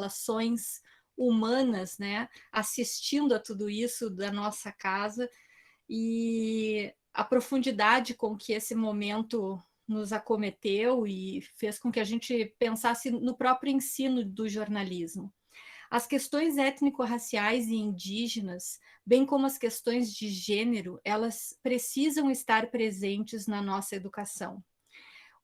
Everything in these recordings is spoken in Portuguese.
relações humanas, né, assistindo a tudo isso da nossa casa, e a profundidade com que esse momento nos acometeu e fez com que a gente pensasse no próprio ensino do jornalismo. As questões étnico-raciais e indígenas, bem como as questões de gênero, elas precisam estar presentes na nossa educação.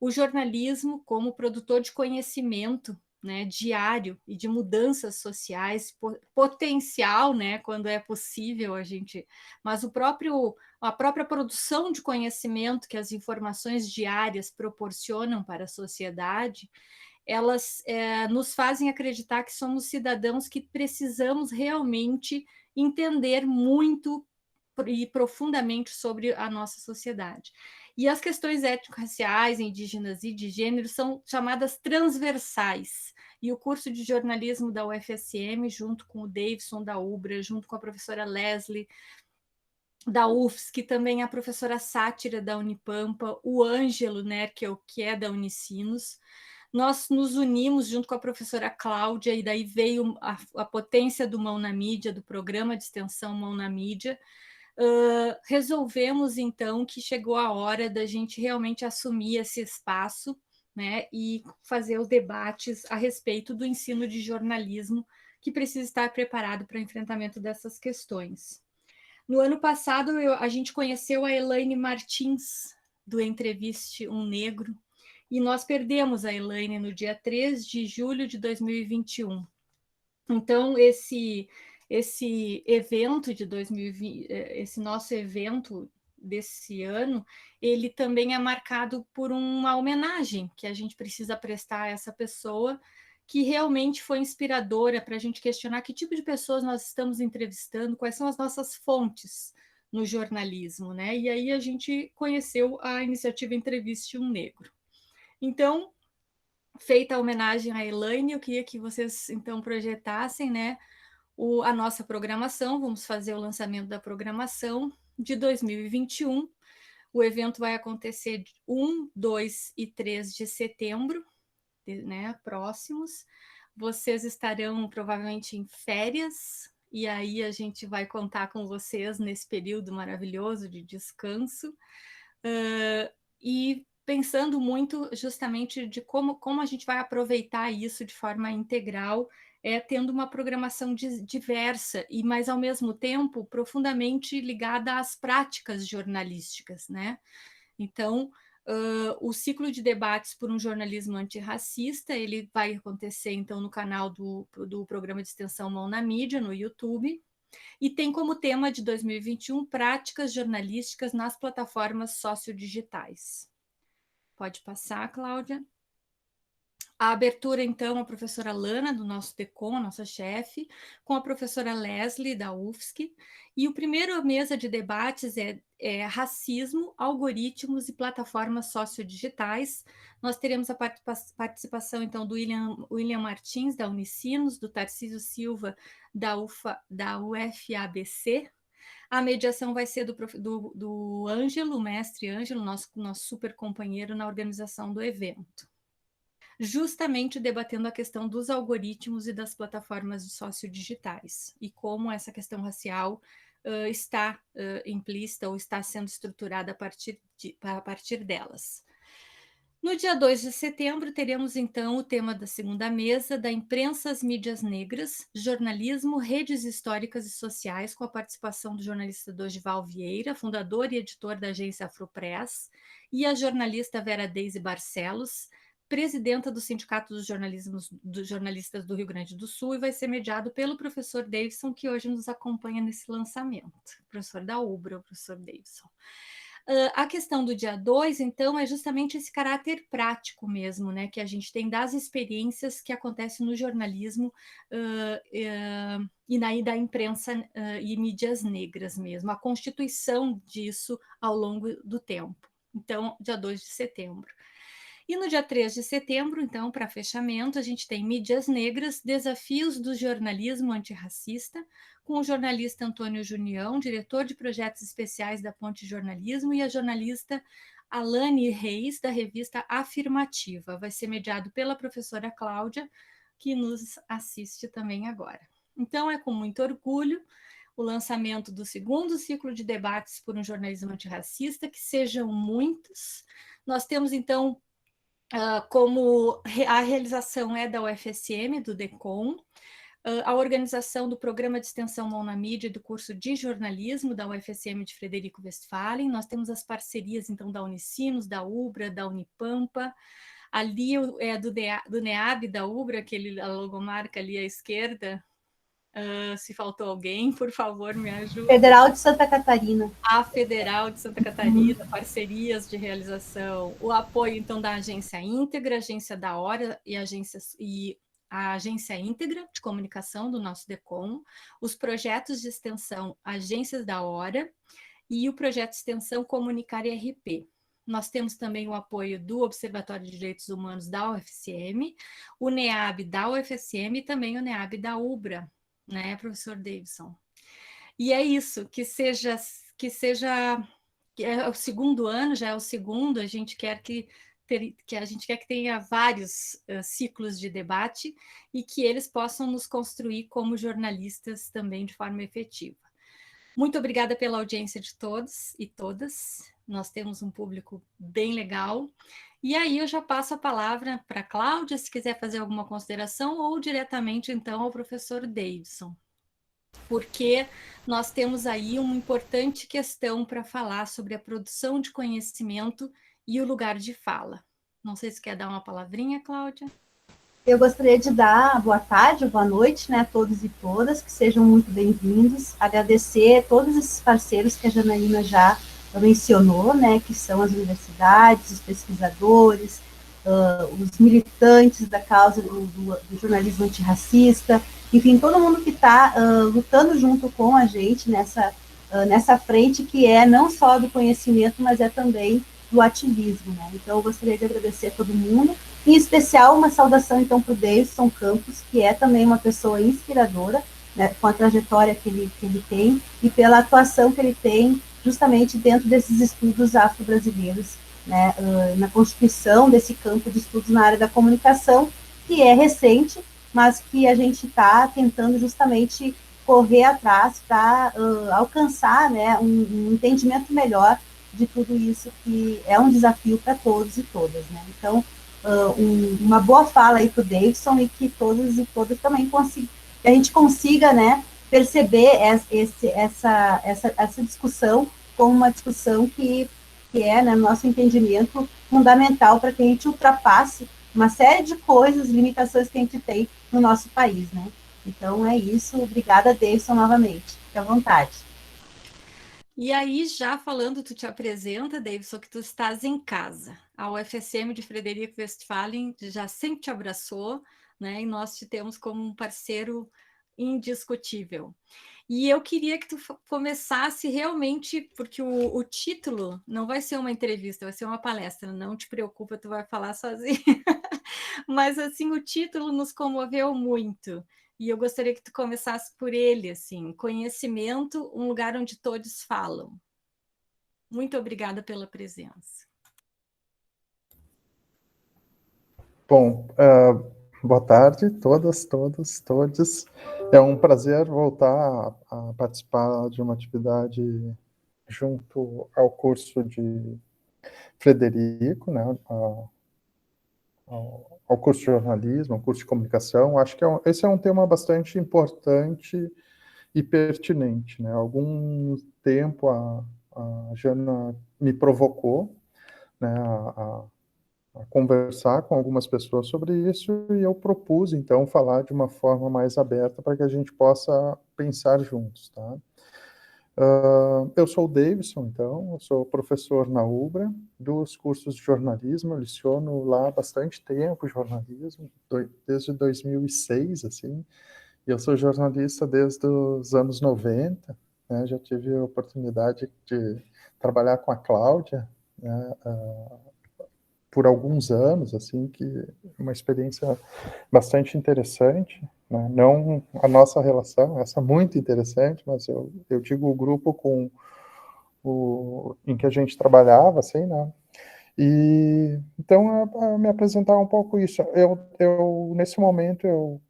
O jornalismo, como produtor de conhecimento, né, diário e de mudanças sociais, potencial, né, quando é possível a gente, mas a própria produção de conhecimento que as informações diárias proporcionam para a sociedade, elas nos fazem acreditar que somos cidadãos que precisamos realmente entender muito e profundamente sobre a nossa sociedade. E as questões étnico-raciais, indígenas e de gênero são chamadas transversais. E o curso de jornalismo da UFSM, junto com o Davidson da UBRA, junto com a professora Leslie da UFSC, também a professora Sátira da Unipampa, o Ângelo Nerkel, que é da Unicinos, nós nos unimos junto com a professora Cláudia, e daí veio a potência do Mão na Mídia, do programa de extensão Mão na Mídia. Resolvemos, então, que chegou a hora da gente realmente assumir esse espaço, né, e fazer os debates a respeito do ensino de jornalismo, que precisa estar preparado para o enfrentamento dessas questões. No ano passado, a gente conheceu a Elaine Martins, do Entreviste um Negro, e nós perdemos a Elaine no dia 3 de julho de 2021. Então, esse evento de 2020, esse nosso evento desse ano, ele também é marcado por uma homenagem que a gente precisa prestar a essa pessoa, que realmente foi inspiradora para a gente questionar que tipo de pessoas nós estamos entrevistando, quais são as nossas fontes no jornalismo, né? E aí a gente conheceu a iniciativa Entreviste um Negro. Então, feita a homenagem à Elaine, eu queria que vocês então projetassem, né, a nossa programação. Vamos fazer o lançamento da programação de 2021. O evento vai acontecer 1, 2 e 3 de setembro, né, próximos. Vocês estarão provavelmente em férias, e aí a gente vai contar com vocês nesse período maravilhoso de descanso. E pensando muito justamente de como a gente vai aproveitar isso de forma integral, tendo uma programação diversa e, mas ao mesmo tempo, profundamente ligada às práticas jornalísticas, né? Então, o ciclo de debates por um jornalismo antirracista, ele vai acontecer, então, no canal do programa de extensão Mão na Mídia, no YouTube, e tem como tema de 2021 práticas jornalísticas nas plataformas sociodigitais. Pode passar, Cláudia. A abertura, então, a professora Lana, do nosso DECOM, nossa chefe, com a professora Leslie, da UFSC, e o primeiro mesa de debates é racismo, algoritmos e plataformas sociodigitais. Nós teremos a participação, então, do William Martins, da Unicinos, do Tarcísio Silva, da UFABC. A mediação vai ser do Ângelo, o mestre Ângelo, nosso super companheiro na organização do evento, justamente debatendo a questão dos algoritmos e das plataformas sociodigitais e como essa questão racial está implícita ou está sendo estruturada a partir delas. No dia 2 de setembro, teremos então o tema da segunda mesa da Imprensa às Mídias Negras, Jornalismo, Redes Históricas e Sociais, com a participação do jornalista Dorival Vieira, fundador e editor da agência Afropress, e a jornalista Vera Deise Barcelos, presidenta do Sindicato dos Jornalistas do Rio Grande do Sul, e vai ser mediado pelo professor Davidson, que hoje nos acompanha nesse lançamento. Professor da UBRA, o professor Davidson. A questão do dia 2, então, é justamente esse caráter prático mesmo, né, que a gente tem das experiências que acontecem no jornalismo e da imprensa e mídias negras mesmo, a constituição disso ao longo do tempo. Então, dia 2 de setembro. E no dia 3 de setembro, então, para fechamento, a gente tem Mídias Negras, Desafios do Jornalismo Antirracista, com o jornalista Antônio Junião, diretor de projetos especiais da Ponte Jornalismo, e a jornalista Alane Reis, da revista Afirmativa. Vai ser mediado pela professora Cláudia, que nos assiste também agora. Então, é com muito orgulho o lançamento do segundo ciclo de debates por um jornalismo antirracista, que sejam muitos. Nós temos, então, como a realização é da UFSM, do DECOM, a organização do Programa de Extensão Mão na Mídia e do curso de jornalismo da UFSM de Frederico Westphalen. Nós temos as parcerias, então, da Unicinos, da UBRA, da Unipampa. Ali é do NEAB, da UBRA, a logomarca ali à esquerda. Se faltou alguém, por favor, me ajude. Federal de Santa Catarina. A Federal de Santa Catarina, parcerias de realização, o apoio, então, da Agência Íntegra, Agência da Hora e a Agência Íntegra de Comunicação do nosso DECOM, os projetos de extensão Agências da Hora e o projeto de extensão Comunicar RP. Nós temos também o apoio do Observatório de Direitos Humanos da UFSM, o NEAB da UFSM e também o NEAB da UBRA, né, professor Davidson? E é isso, que é o segundo ano, já é o segundo, a gente quer que tenha vários ciclos de debate e que eles possam nos construir como jornalistas também de forma efetiva. Muito obrigada pela audiência de todos e todas. Nós temos um público bem legal. E aí eu já passo a palavra para a Cláudia, se quiser fazer alguma consideração, ou diretamente, então, ao professor Davidson, porque nós temos aí uma importante questão para falar sobre a produção de conhecimento e o lugar de fala. Não sei se quer dar uma palavrinha, Cláudia. Eu gostaria de dar boa tarde, boa noite, né, a todos e todas, que sejam muito bem-vindos. Agradecer a todos esses parceiros que a Janaína já mencionou, né, que são as universidades, os pesquisadores, os militantes da causa do jornalismo antirracista, enfim, todo mundo que está lutando junto com a gente nessa frente que é não só do conhecimento, mas é também do ativismo, né? Então, eu gostaria de agradecer a todo mundo, em especial uma saudação, então, para o Davidson Campos, que é também uma pessoa inspiradora, né, com a trajetória que ele tem e pela atuação que ele tem justamente dentro desses estudos afro-brasileiros, né, na constituição desse campo de estudos na área da comunicação, que é recente, mas que a gente está tentando justamente correr atrás para alcançar, né, um entendimento melhor de tudo isso, que é um desafio para todos e todas, né? Então, uma boa fala aí para o Davidson e que todos e todas também que a gente consiga, né, perceber essa discussão como uma discussão que é, né, no nosso entendimento, fundamental para que a gente ultrapasse uma série de coisas, limitações que a gente tem no nosso país, né? Então, é isso. Obrigada, Davidson, novamente. Fique à vontade. E aí, já falando, tu te apresenta, Davidson, que tu estás em casa. A UFSM de Frederico Westphalen já sempre te abraçou, né? E nós te temos como um parceiro indiscutível. E eu queria que tu começasse realmente, porque o título não vai ser uma entrevista, vai ser uma palestra, não te preocupa, tu vai falar sozinho. Mas, assim, o título nos comoveu muito. E eu gostaria que tu começasse por ele, assim, conhecimento, um lugar onde todos falam. Muito obrigada pela presença. Bom, boa tarde, todas, todos, todos. É um prazer voltar a participar de uma atividade junto ao curso de Frederico, né, ao curso de jornalismo, ao curso de comunicação. Acho que esse é um tema bastante importante e pertinente, né? Há algum tempo a Jana me provocou, né, a conversar com algumas pessoas sobre isso, e eu propus, então, falar de uma forma mais aberta para que a gente possa pensar juntos, tá? Eu sou o Davidson, então, eu sou professor na UBRA, dos cursos de jornalismo, eu leciono lá há bastante tempo jornalismo, desde 2006, assim, e eu sou jornalista desde os anos 90, né, já tive a oportunidade de trabalhar com a Cláudia, né, por alguns anos, assim, que é uma experiência bastante interessante, né? Não a nossa relação, essa é muito interessante, mas eu digo o grupo em que a gente trabalhava, assim, né? E então me apresentar um pouco isso. Eu nesse momento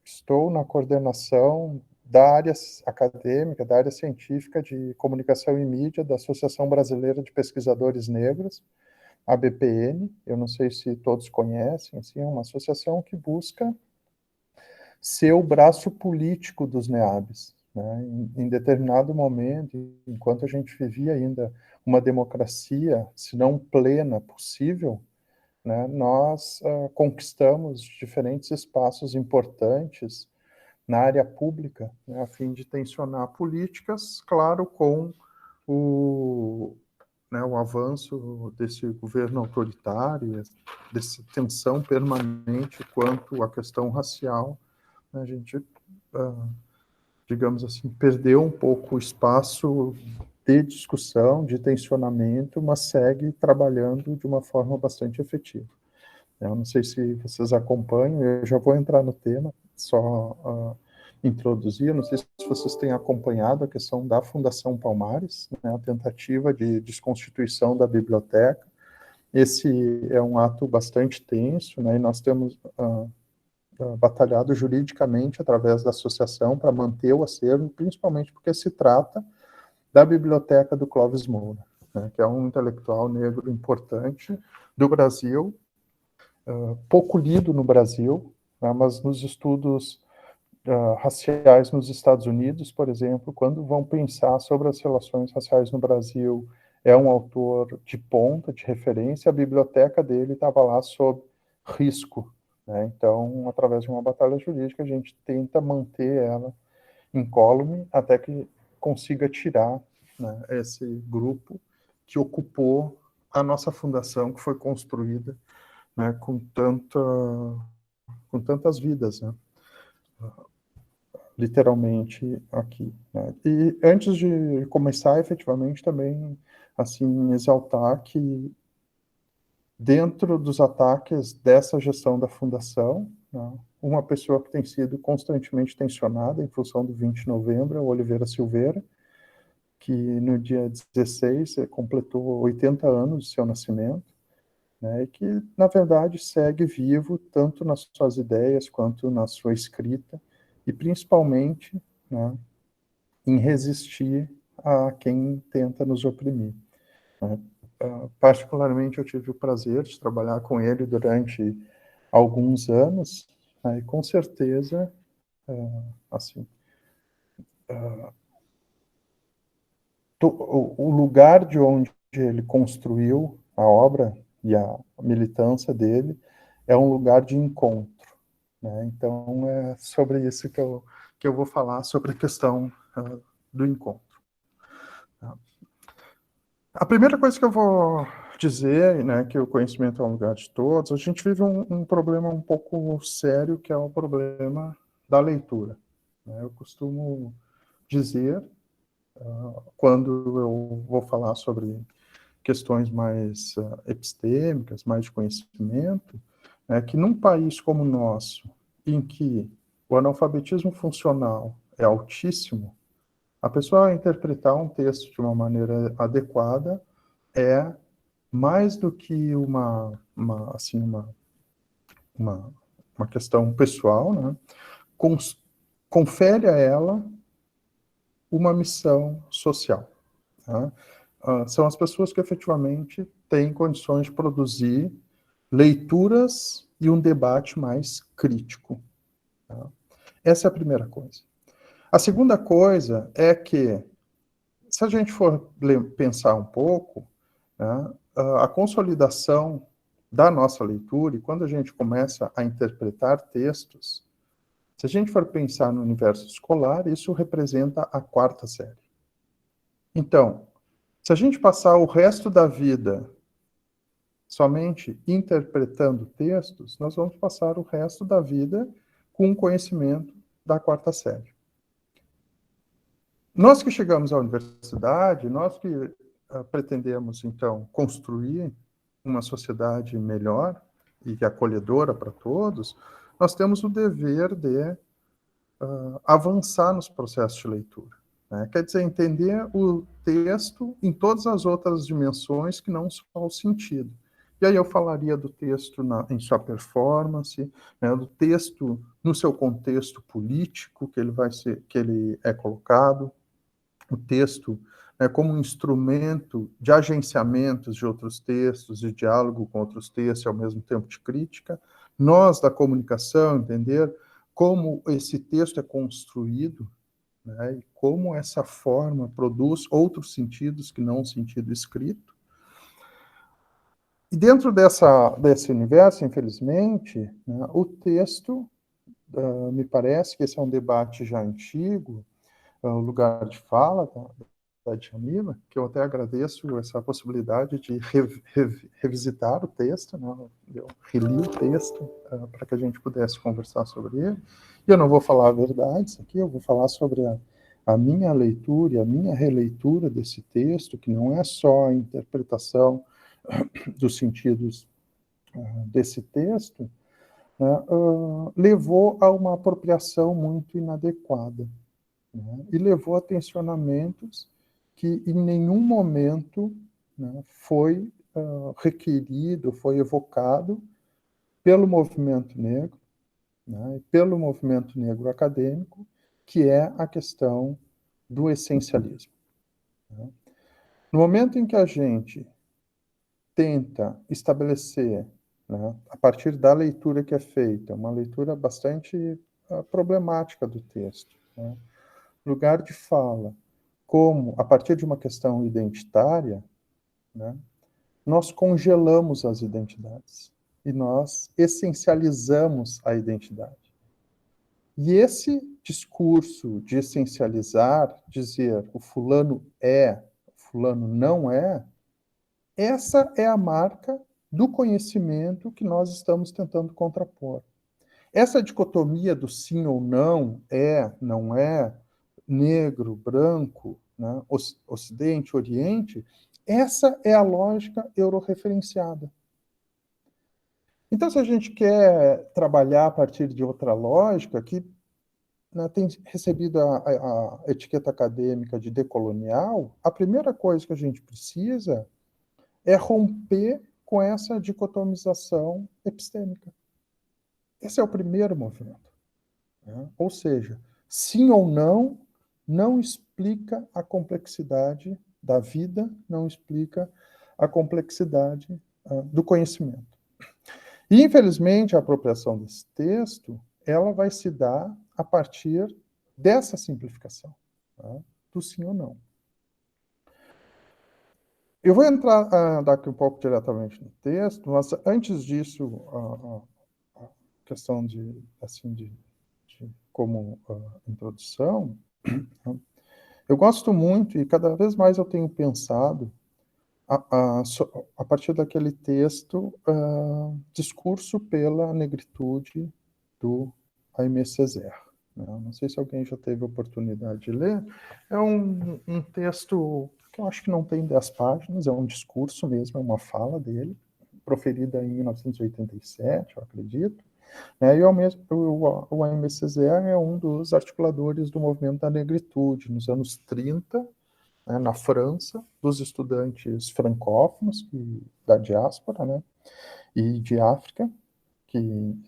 estou na coordenação da área acadêmica, da área científica de comunicação e mídia da Associação Brasileira de Pesquisadores Negros, a ABPN. Eu não sei se todos conhecem, assim, é uma associação que busca ser o braço político dos NEABs, né? Em determinado momento, enquanto a gente vivia ainda uma democracia, se não plena, possível, né, nós conquistamos diferentes espaços importantes na área pública, né, a fim de tensionar políticas, claro, com o avanço desse governo autoritário, dessa tensão permanente quanto à questão racial. A gente, digamos assim, perdeu um pouco o espaço de discussão, de tensionamento, mas segue trabalhando de uma forma bastante efetiva. Eu não sei se vocês acompanham, eu já vou entrar no tema, só introduzir, eu não sei se vocês têm acompanhado a questão da Fundação Palmares, né, a tentativa de desconstituição da biblioteca. Esse é um ato bastante tenso, né, e nós temos batalhado juridicamente através da associação para manter o acervo, principalmente porque se trata da biblioteca do Clóvis Moura, né, que é um intelectual negro importante do Brasil, pouco lido no Brasil, né, mas nos estudos raciais nos Estados Unidos, por exemplo, quando vão pensar sobre as relações raciais no Brasil, é um autor de ponta, de referência, a biblioteca dele estava lá sob risco, né? Então, através de uma batalha jurídica, a gente tenta manter ela incólume até que consiga tirar, né, esse grupo que ocupou a nossa fundação, que foi construída, né, com tantas vidas, né, literalmente aqui, né. E antes de começar, efetivamente, também, assim, exaltar que dentro dos ataques dessa gestão da fundação, né, uma pessoa que tem sido constantemente tensionada em função do 20 de novembro é o Oliveira Silveira, que no dia 16 completou 80 anos de seu nascimento, né, e que, na verdade, segue vivo tanto nas suas ideias quanto na sua escrita, e principalmente, né, em resistir a quem tenta nos oprimir, né. Particularmente, eu tive o prazer de trabalhar com ele durante alguns anos, né, e com certeza, assim, o lugar de onde ele construiu a obra e a militância dele é um lugar de encontro, né? Então, é sobre isso que eu vou falar, sobre a questão do encontro. A primeira coisa que eu vou dizer, né, que o conhecimento é um lugar de todos, a gente vive um problema um pouco sério, que é o problema da leitura, né? Eu costumo dizer, quando eu vou falar sobre questões mais epistêmicas, mais de conhecimento, né, que num país como o nosso, em que o analfabetismo funcional é altíssimo, a pessoa interpretar um texto de uma maneira adequada é mais do que uma questão pessoal, né? Confere a ela uma missão social, tá? São as pessoas que efetivamente têm condições de produzir leituras e um debate mais crítico, tá? Essa é a primeira coisa. A segunda coisa é que, se a gente for pensar um pouco, né, a consolidação da nossa leitura, e quando a gente começa a interpretar textos, se a gente for pensar no universo escolar, isso representa a 4ª série. Então, se a gente passar o resto da vida somente interpretando textos, nós vamos passar o resto da vida com conhecimento da 4ª série. Nós que chegamos à universidade, nós que pretendemos, então, construir uma sociedade melhor e acolhedora para todos, nós temos o dever de avançar nos processos de leitura, né? Quer dizer, entender o texto em todas as outras dimensões que não só o sentido. E aí eu falaria do texto em sua performance, né, do texto no seu contexto político que ele é colocado, o texto, né, como um instrumento de agenciamentos de outros textos, de diálogo com outros textos, e ao mesmo tempo de crítica. Nós, da comunicação, entender como esse texto é construído, né, e como essa forma produz outros sentidos que não o sentido escrito. E dentro desse universo, infelizmente, né, o texto, me parece que esse é um debate já antigo, o lugar de fala da Djamila, que eu até agradeço essa possibilidade de revisitar o texto, né? Eu reli o texto para que a gente pudesse conversar sobre ele. E eu não vou falar verdades aqui, eu vou falar sobre a minha leitura e a minha releitura desse texto, que não é só a interpretação dos sentidos desse texto, né, levou a uma apropriação muito inadequada, né, e levou a tensionamentos que em nenhum momento, né, foi requerido, foi evocado pelo movimento negro, né, pelo movimento negro acadêmico, que é a questão do essencialismo. Né. No momento em que a gente tenta estabelecer, né, a partir da leitura que é feita, uma leitura bastante problemática do texto, né, lugar de fala, como, a partir de uma questão identitária, né, nós congelamos as identidades e nós essencializamos a identidade. E esse discurso de essencializar, dizer o fulano é, o fulano não é, essa é a marca do conhecimento que nós estamos tentando contrapor. Essa dicotomia do sim ou não, não é, negro, branco, né, Ocidente, Oriente, essa é a lógica eurorreferenciada. Então, se a gente quer trabalhar a partir de outra lógica, que, né, tem recebido a etiqueta acadêmica de decolonial, a primeira coisa que a gente precisa é romper com essa dicotomização epistêmica. Esse é o primeiro movimento, né? Ou seja, sim ou não explica a complexidade da vida, não explica a complexidade do conhecimento. E, infelizmente, a apropriação desse texto, ela vai se dar a partir dessa simplificação, tá? Do sim ou não. Eu vou entrar daqui um pouco diretamente no texto, mas antes disso, a questão de como introdução, eu gosto muito e cada vez mais eu tenho pensado a partir daquele texto, Discurso pela Negritude, do Aimé Césaire. Não sei se alguém já teve a oportunidade de ler. É um texto que eu acho que não tem 10 páginas, é um discurso mesmo, é uma fala dele, proferida em 1987, eu acredito. Né? E o Aimé Césaire é um dos articuladores do movimento da negritude, nos anos 30, né, na França, dos estudantes francófonos da diáspora, né, e de África, que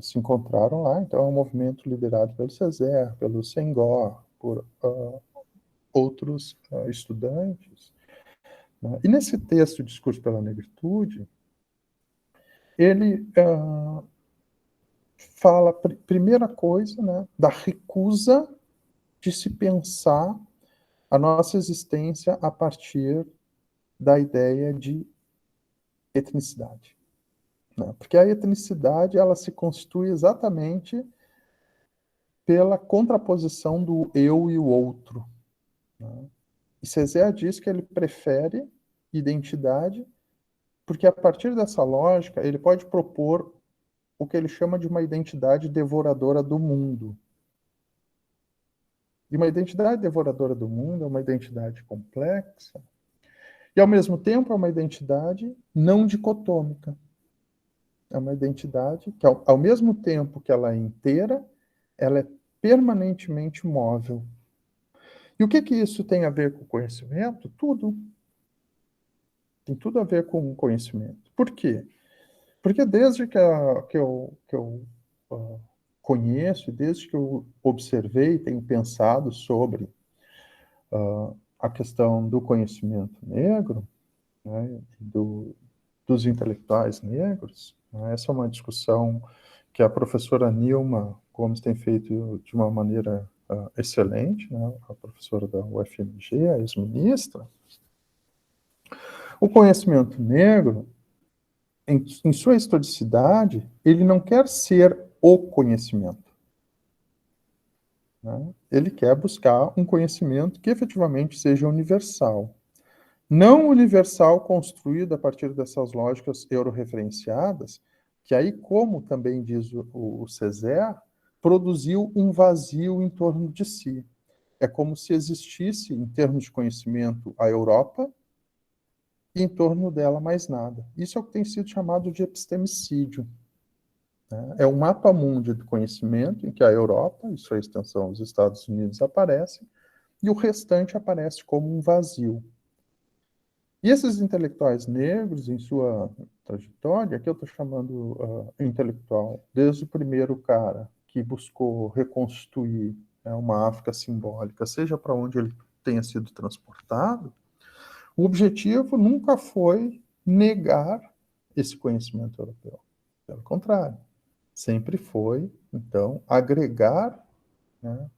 se encontraram lá. Então, é um movimento liderado pelo Césaire, pelo Senghor, por outros estudantes. Né? E nesse texto, Discurso pela Negritude, ele fala, primeira coisa, né, da recusa de se pensar a nossa existência a partir da ideia de etnicidade. Né? Porque a etnicidade, ela se constitui exatamente pela contraposição do eu e o outro. Né? E Césaire diz que ele prefere identidade porque, a partir dessa lógica, ele pode propor o que ele chama de uma identidade devoradora do mundo. E uma identidade devoradora do mundo é uma identidade complexa e, ao mesmo tempo, é uma identidade não dicotômica. É uma identidade que, ao mesmo tempo que ela é inteira, ela é permanentemente móvel. E o que isso tem a ver com o conhecimento? Tudo. Tem tudo a ver com o conhecimento. Por quê? Porque desde que eu conheço, desde que eu observei, tenho pensado sobre a questão do conhecimento negro, né, dos intelectuais negros, né, essa é uma discussão que a professora Nilma Gomes tem feito de uma maneira excelente, né, a professora da UFMG, a ex-ministra. O conhecimento negro, em sua historicidade, ele não quer ser o conhecimento. Né? Ele quer buscar um conhecimento que efetivamente seja universal. Não universal construído a partir dessas lógicas euroreferenciadas, que aí, como também diz o Césaire, produziu um vazio em torno de si. É como se existisse, em termos de conhecimento, a Europa, e em torno dela mais nada. Isso é o que tem sido chamado de epistemicídio. Né? É um mapa mundi do conhecimento em que a Europa e sua extensão os Estados Unidos aparecem, e o restante aparece como um vazio. E esses intelectuais negros, em sua trajetória, que eu estou chamando intelectual, desde o primeiro cara que buscou reconstituir uma África simbólica, seja para onde ele tenha sido transportado, o objetivo nunca foi negar esse conhecimento europeu. Pelo contrário, sempre foi, então, agregar, né,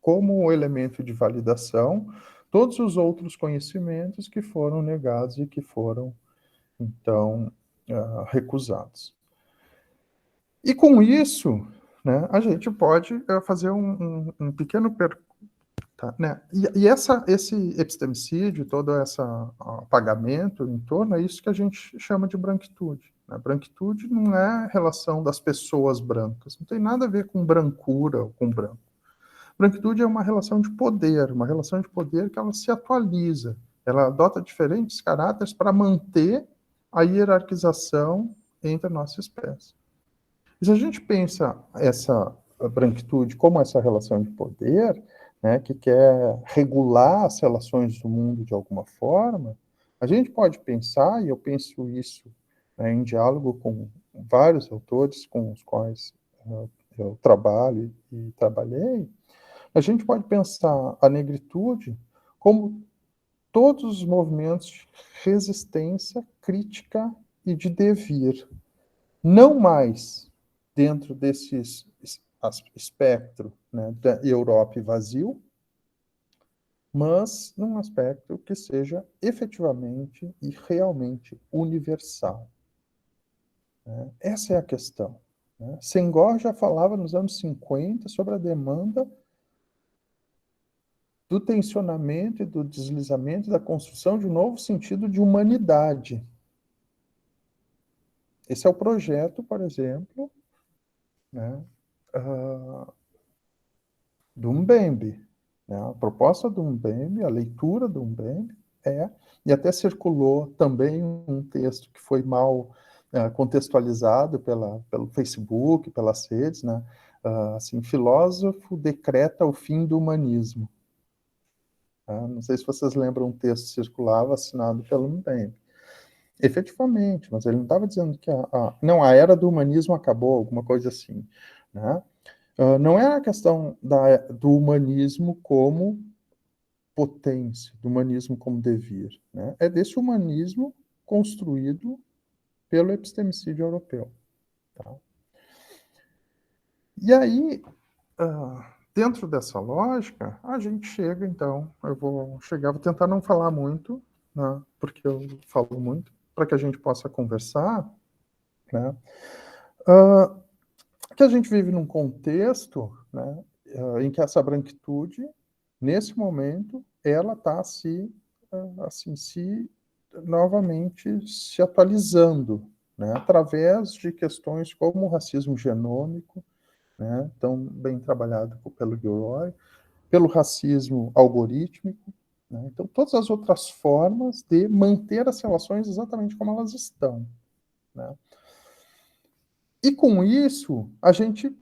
como elemento de validação todos os outros conhecimentos que foram negados e que foram, então, recusados. E com isso, né, a gente pode fazer um pequeno percurso. Tá, né? E esse epistemicídio, todo esse apagamento em torno, é isso que a gente chama de branquitude. Né? Branquitude não é a relação das pessoas brancas, não tem nada a ver com brancura ou com branco. Branquitude é uma relação de poder que ela se atualiza, ela adota diferentes caráteres para manter a hierarquização entre a nossa espécie. E se a gente pensa essa branquitude como essa relação de poder, né, que quer regular as relações do mundo de alguma forma, a gente pode pensar, e eu penso isso, né, em diálogo com vários autores com os quais eu trabalho e trabalhei, a gente pode pensar a negritude como todos os movimentos de resistência, crítica e de devir. Não mais dentro desse espectro, né, da Europa e vazio, mas num aspecto que seja efetivamente e realmente universal. Né? Essa é a questão. Né? Senghor já falava nos anos 50 sobre a demanda do tensionamento e do deslizamento, da construção de um novo sentido de humanidade. Esse é o projeto, por exemplo, né, do Mbembe. Né? A proposta do Mbembe, a leitura do Mbembe e até circulou também um texto que foi mal contextualizado pelo Facebook, pelas redes, né? Assim, filósofo decreta o fim do humanismo. Não sei se vocês lembram um texto que circulava assinado pelo Mbembe. Efetivamente, mas ele não estava dizendo que a era do humanismo acabou, alguma coisa assim. Né? Não é a questão do humanismo como potência, do humanismo como devir. Né? É desse humanismo construído pelo epistemicídio europeu. Tá? E aí, dentro dessa lógica, a gente chega, então, vou tentar não falar muito, né, porque eu falo muito, para que a gente possa conversar, né, que a gente vive num contexto, né, em que essa branquitude, nesse momento, ela está novamente se atualizando, né, através de questões como o racismo genômico, né, tão bem trabalhado pelo Gilroy, pelo racismo algorítmico, né, então todas as outras formas de manter as relações exatamente como elas estão. Né. E com isso, a gente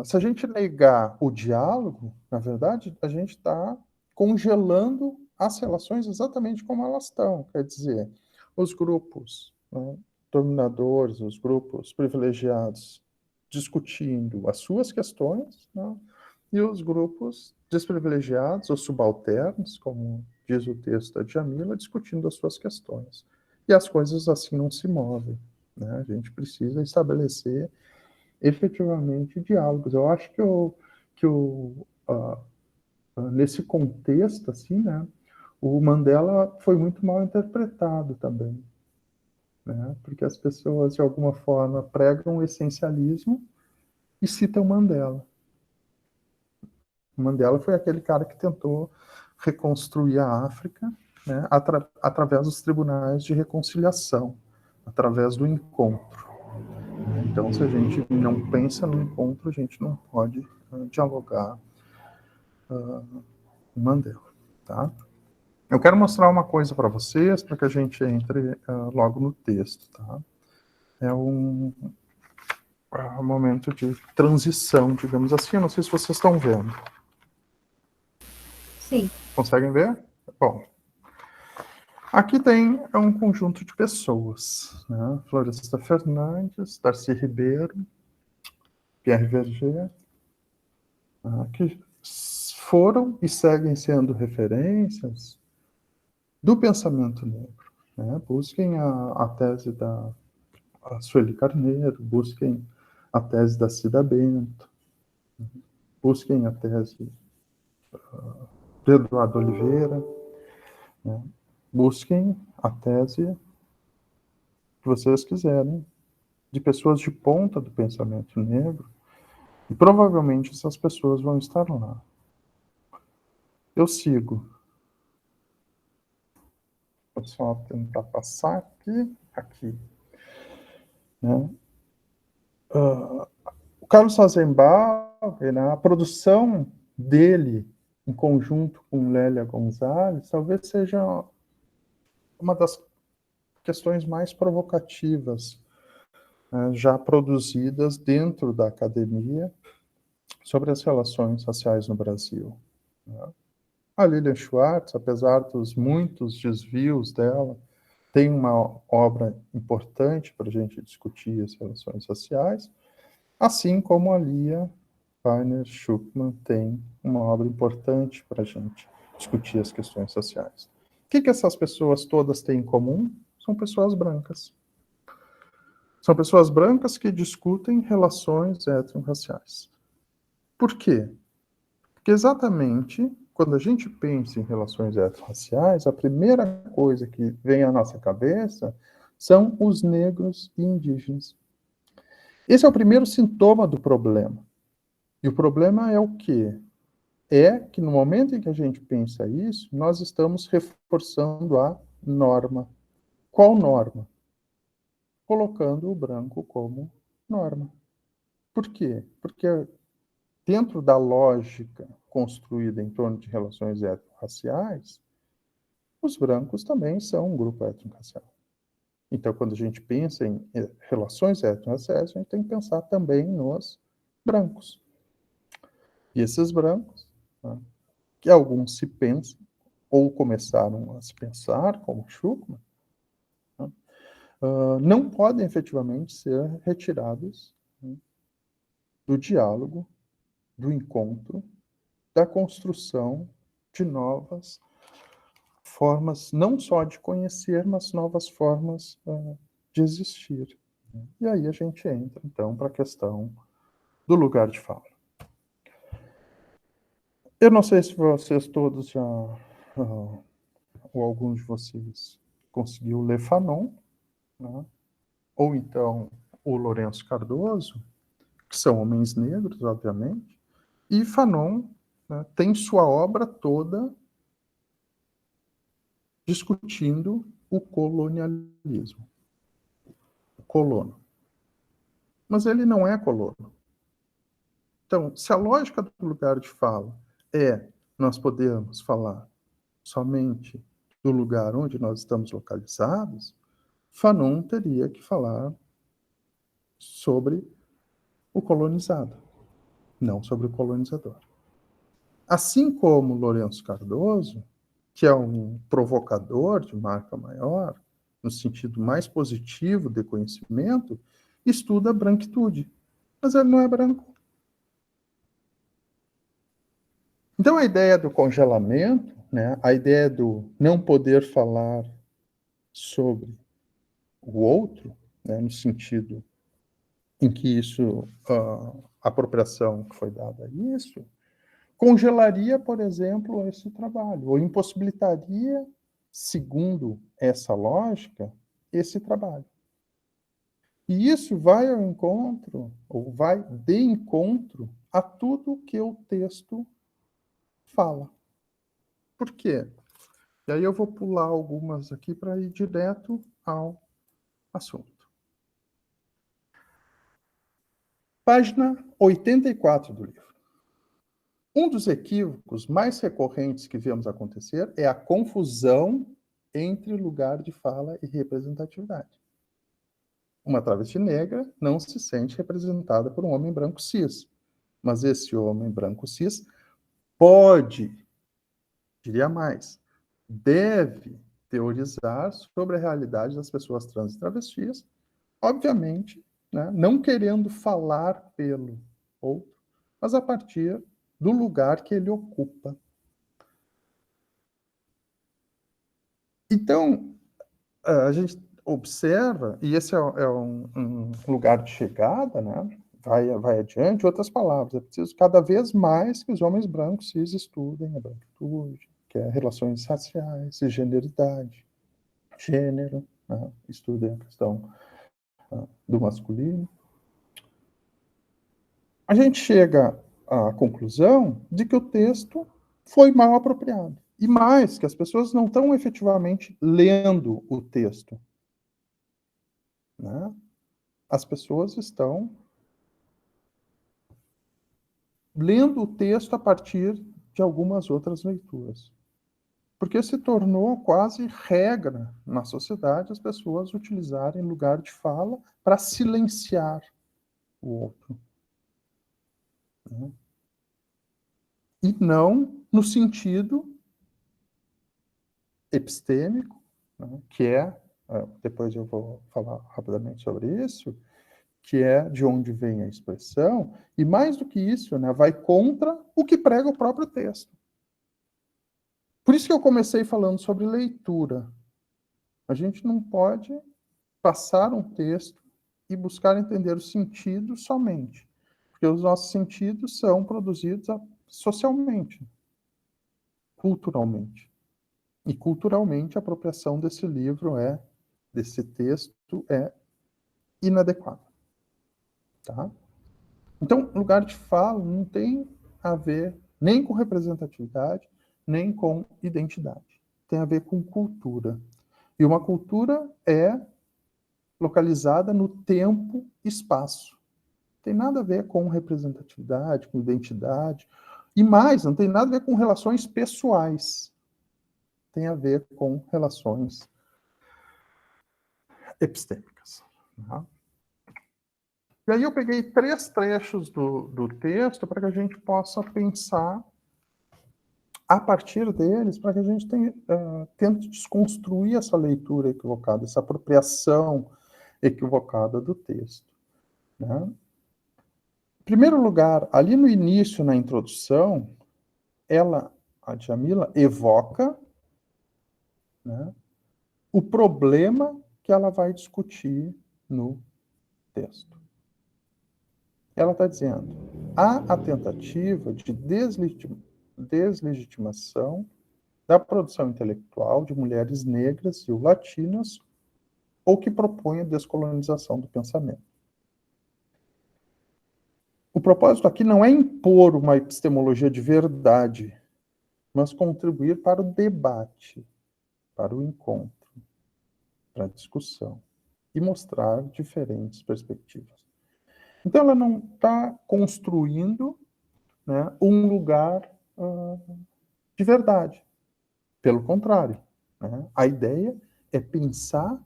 se a gente negar o diálogo, na verdade, a gente está congelando as relações exatamente como elas estão. Quer dizer, os grupos, né, dominadores, os grupos privilegiados discutindo as suas questões, né, e os grupos desprivilegiados ou subalternos, como diz o texto da Djamila, discutindo as suas questões. E as coisas assim não se movem, né? A gente precisa estabelecer efetivamente diálogos. Eu acho nesse contexto, assim, né, o Mandela foi muito mal interpretado também, né, porque as pessoas, de alguma forma, pregam o essencialismo e citam Mandela. O Mandela foi aquele cara que tentou reconstruir a África, né, através dos tribunais de reconciliação, através do encontro. Então, se a gente não pensa no encontro, a gente não pode dialogar com Mandela, tá? Eu quero mostrar uma coisa para vocês, para que a gente entre logo no texto, tá? É um momento de transição, digamos assim. Eu não sei se vocês estão vendo. Sim. Conseguem ver? Bom, aqui tem um conjunto de pessoas, né? Florestan Fernandes, Darcy Ribeiro, Pierre Verger, que foram e seguem sendo referências do pensamento negro, né? Busquem a tese da Sueli Carneiro, busquem a tese da Cida Bento, busquem a tese do Eduardo Oliveira, né? Busquem a tese que vocês quiserem, de pessoas de ponta do pensamento negro, e provavelmente essas pessoas vão estar lá. Eu sigo. Vou só tentar passar aqui. Né? O Carlos Rosenbaum, né, a produção dele, em conjunto com Lélia Gonzalez, talvez seja uma das questões mais provocativas já produzidas dentro da academia sobre as relações raciais no Brasil. Né? A Lilian Schwartz, apesar dos muitos desvios dela, tem uma obra importante para a gente discutir as relações raciais, assim como a Lia Weiner Schuckmann tem uma obra importante para a gente discutir as questões sociais. O que essas pessoas todas têm em comum? São pessoas brancas. São pessoas brancas que discutem relações étnico-raciais. Por quê? Porque exatamente quando a gente pensa em relações étnico-raciais, a primeira coisa que vem à nossa cabeça são os negros e indígenas. Esse é o primeiro sintoma do problema. E o problema é o quê? É que no momento em que a gente pensa isso, nós estamos reforçando a norma. Qual norma? Colocando o branco como norma. Por quê? Porque dentro da lógica construída em torno de relações étnico-raciais, os brancos também são um grupo étnico-racial. Então, quando a gente pensa em relações étnico-raciais, a gente tem que pensar também nos brancos. E esses brancos, né, que alguns se pensam, ou começaram a se pensar, como Schuckmann, né, não podem efetivamente ser retirados, né, do diálogo, do encontro, da construção de novas formas, não só de conhecer, mas novas formas de existir. E aí a gente entra, então, para a questão do lugar de fala. Eu não sei se vocês todos já, ou alguns de vocês, conseguiu ler Fanon, né? Ou então o Lourenço Cardoso, que são homens negros, obviamente, e Fanon, né, tem sua obra toda discutindo o colonialismo, o colono. Mas ele não é colono. Então, se a lógica do lugar de fala é nós podemos falar somente do lugar onde nós estamos localizados, Fanon teria que falar sobre o colonizado, não sobre o colonizador. Assim como Lourenço Cardoso, que é um provocador de marca maior, no sentido mais positivo de conhecimento, estuda a branquitude, mas ele não é branco. Então, a ideia do congelamento, né, a ideia do não poder falar sobre o outro, né, no sentido em que isso, a apropriação que foi dada a isso, congelaria, por exemplo, esse trabalho, ou impossibilitaria, segundo essa lógica, esse trabalho. E isso vai ao encontro, ou vai de encontro, a tudo que o texto fala. Por quê? E aí eu vou pular algumas aqui para ir direto ao assunto. Página 84 do livro. Um dos equívocos mais recorrentes que vemos acontecer é a confusão entre lugar de fala e representatividade. Uma travesti negra não se sente representada por um homem branco cis, mas esse homem branco cis pode, diria mais, deve teorizar sobre a realidade das pessoas trans e travestis, obviamente, né, não querendo falar pelo outro, mas a partir do lugar que ele ocupa. Então, a gente observa, e esse é um lugar de chegada, né? Vai adiante, outras palavras, é preciso cada vez mais que os homens brancos cis estudem a branquitude, que é relações raciais, generidade, gênero, né? Estudem a questão do masculino. A gente chega à conclusão de que o texto foi mal apropriado. E mais, que as pessoas não estão efetivamente lendo o texto. Né? As pessoas estão lendo o texto a partir de algumas outras leituras. Porque se tornou quase regra na sociedade as pessoas utilizarem lugar de fala para silenciar o outro. Né? E não no sentido epistêmico, né, que é, depois eu vou falar rapidamente sobre isso, que é de onde vem a expressão, e mais do que isso, né, vai contra o que prega o próprio texto. Por isso que eu comecei falando sobre leitura. A gente não pode passar um texto e buscar entender o sentido somente, porque os nossos sentidos são produzidos socialmente, culturalmente. E culturalmente a apropriação desse livro desse texto é inadequada. Tá? Então, lugar de fala não tem a ver nem com representatividade, nem com identidade. Tem a ver com cultura. E uma cultura é localizada no tempo e espaço. Não tem nada a ver com representatividade, com identidade. E mais, não tem nada a ver com relações pessoais. Tem a ver com relações epistêmicas. Tá? E aí eu peguei 3 trechos do texto para que a gente possa pensar a partir deles, para que a gente tente desconstruir essa leitura equivocada, essa apropriação equivocada do texto. Né? Em primeiro lugar, ali no início, na introdução, a Djamila, evoca, né, o problema que ela vai discutir no texto. Ela está dizendo, há a tentativa de deslegitimação da produção intelectual de mulheres negras e latinas ou que propõe a descolonização do pensamento. O propósito aqui não é impor uma epistemologia de verdade, mas contribuir para o debate, para o encontro, para a discussão e mostrar diferentes perspectivas. Então, ela não está construindo, né, um lugar de verdade. Pelo contrário, né, a ideia é pensar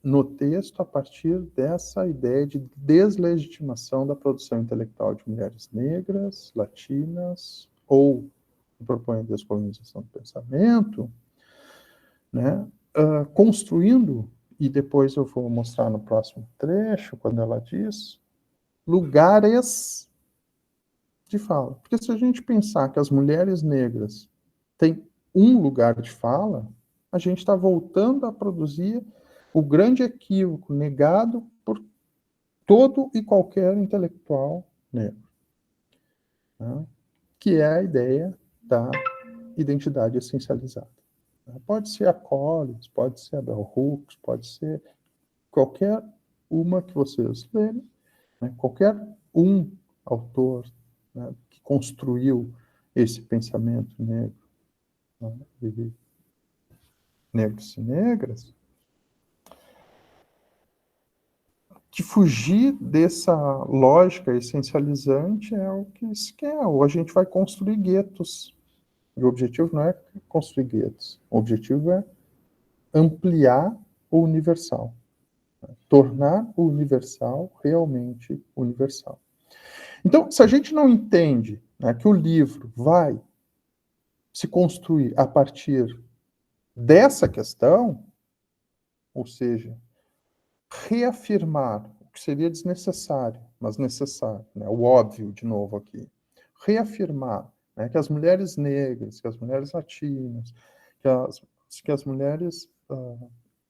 no texto, a partir dessa ideia de deslegitimação da produção intelectual de mulheres negras, latinas, ou propõe a descolonização do pensamento, né, construindo, e depois eu vou mostrar no próximo trecho, quando ela diz, lugares de fala. Porque se a gente pensar que as mulheres negras têm um lugar de fala, a gente está voltando a produzir o grande equívoco negado por todo e qualquer intelectual negro, né? Que é a ideia da identidade essencializada. Pode ser a Collins, pode ser a Bell Hooks, pode ser qualquer uma que vocês lerem, né? Qualquer um autor, né, que construiu esse pensamento negro, né, de negros e negras, que fugir dessa lógica essencializante é o que se quer, ou a gente vai construir guetos. E o objetivo não é construir guetos, o objetivo é ampliar o universal, né? Tornar o universal realmente universal. Então, se a gente não entende, né, que o livro vai se construir a partir dessa questão, ou seja, reafirmar o que seria desnecessário, mas necessário, né, o óbvio, de novo aqui, reafirmar, né, que as mulheres negras, que as mulheres latinas, que as mulheres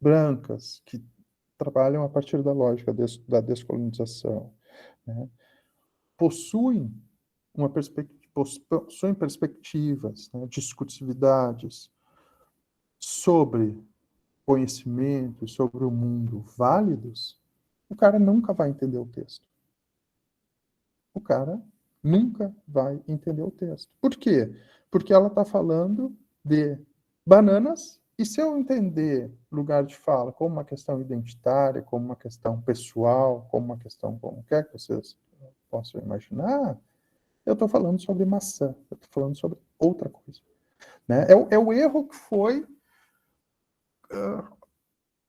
brancas, que trabalham a partir da lógica da descolonização, né, possuem perspectivas, né, discutividades sobre conhecimento, sobre o mundo válidos, o cara nunca vai entender o texto. O cara nunca vai entender o texto. Por quê? Porque ela está falando de bananas, e se eu entender lugar de fala como uma questão identitária, como uma questão pessoal, como uma questão como quer que vocês possam imaginar, eu estou falando sobre maçã, eu estou falando sobre outra coisa. Né? É o erro que foi...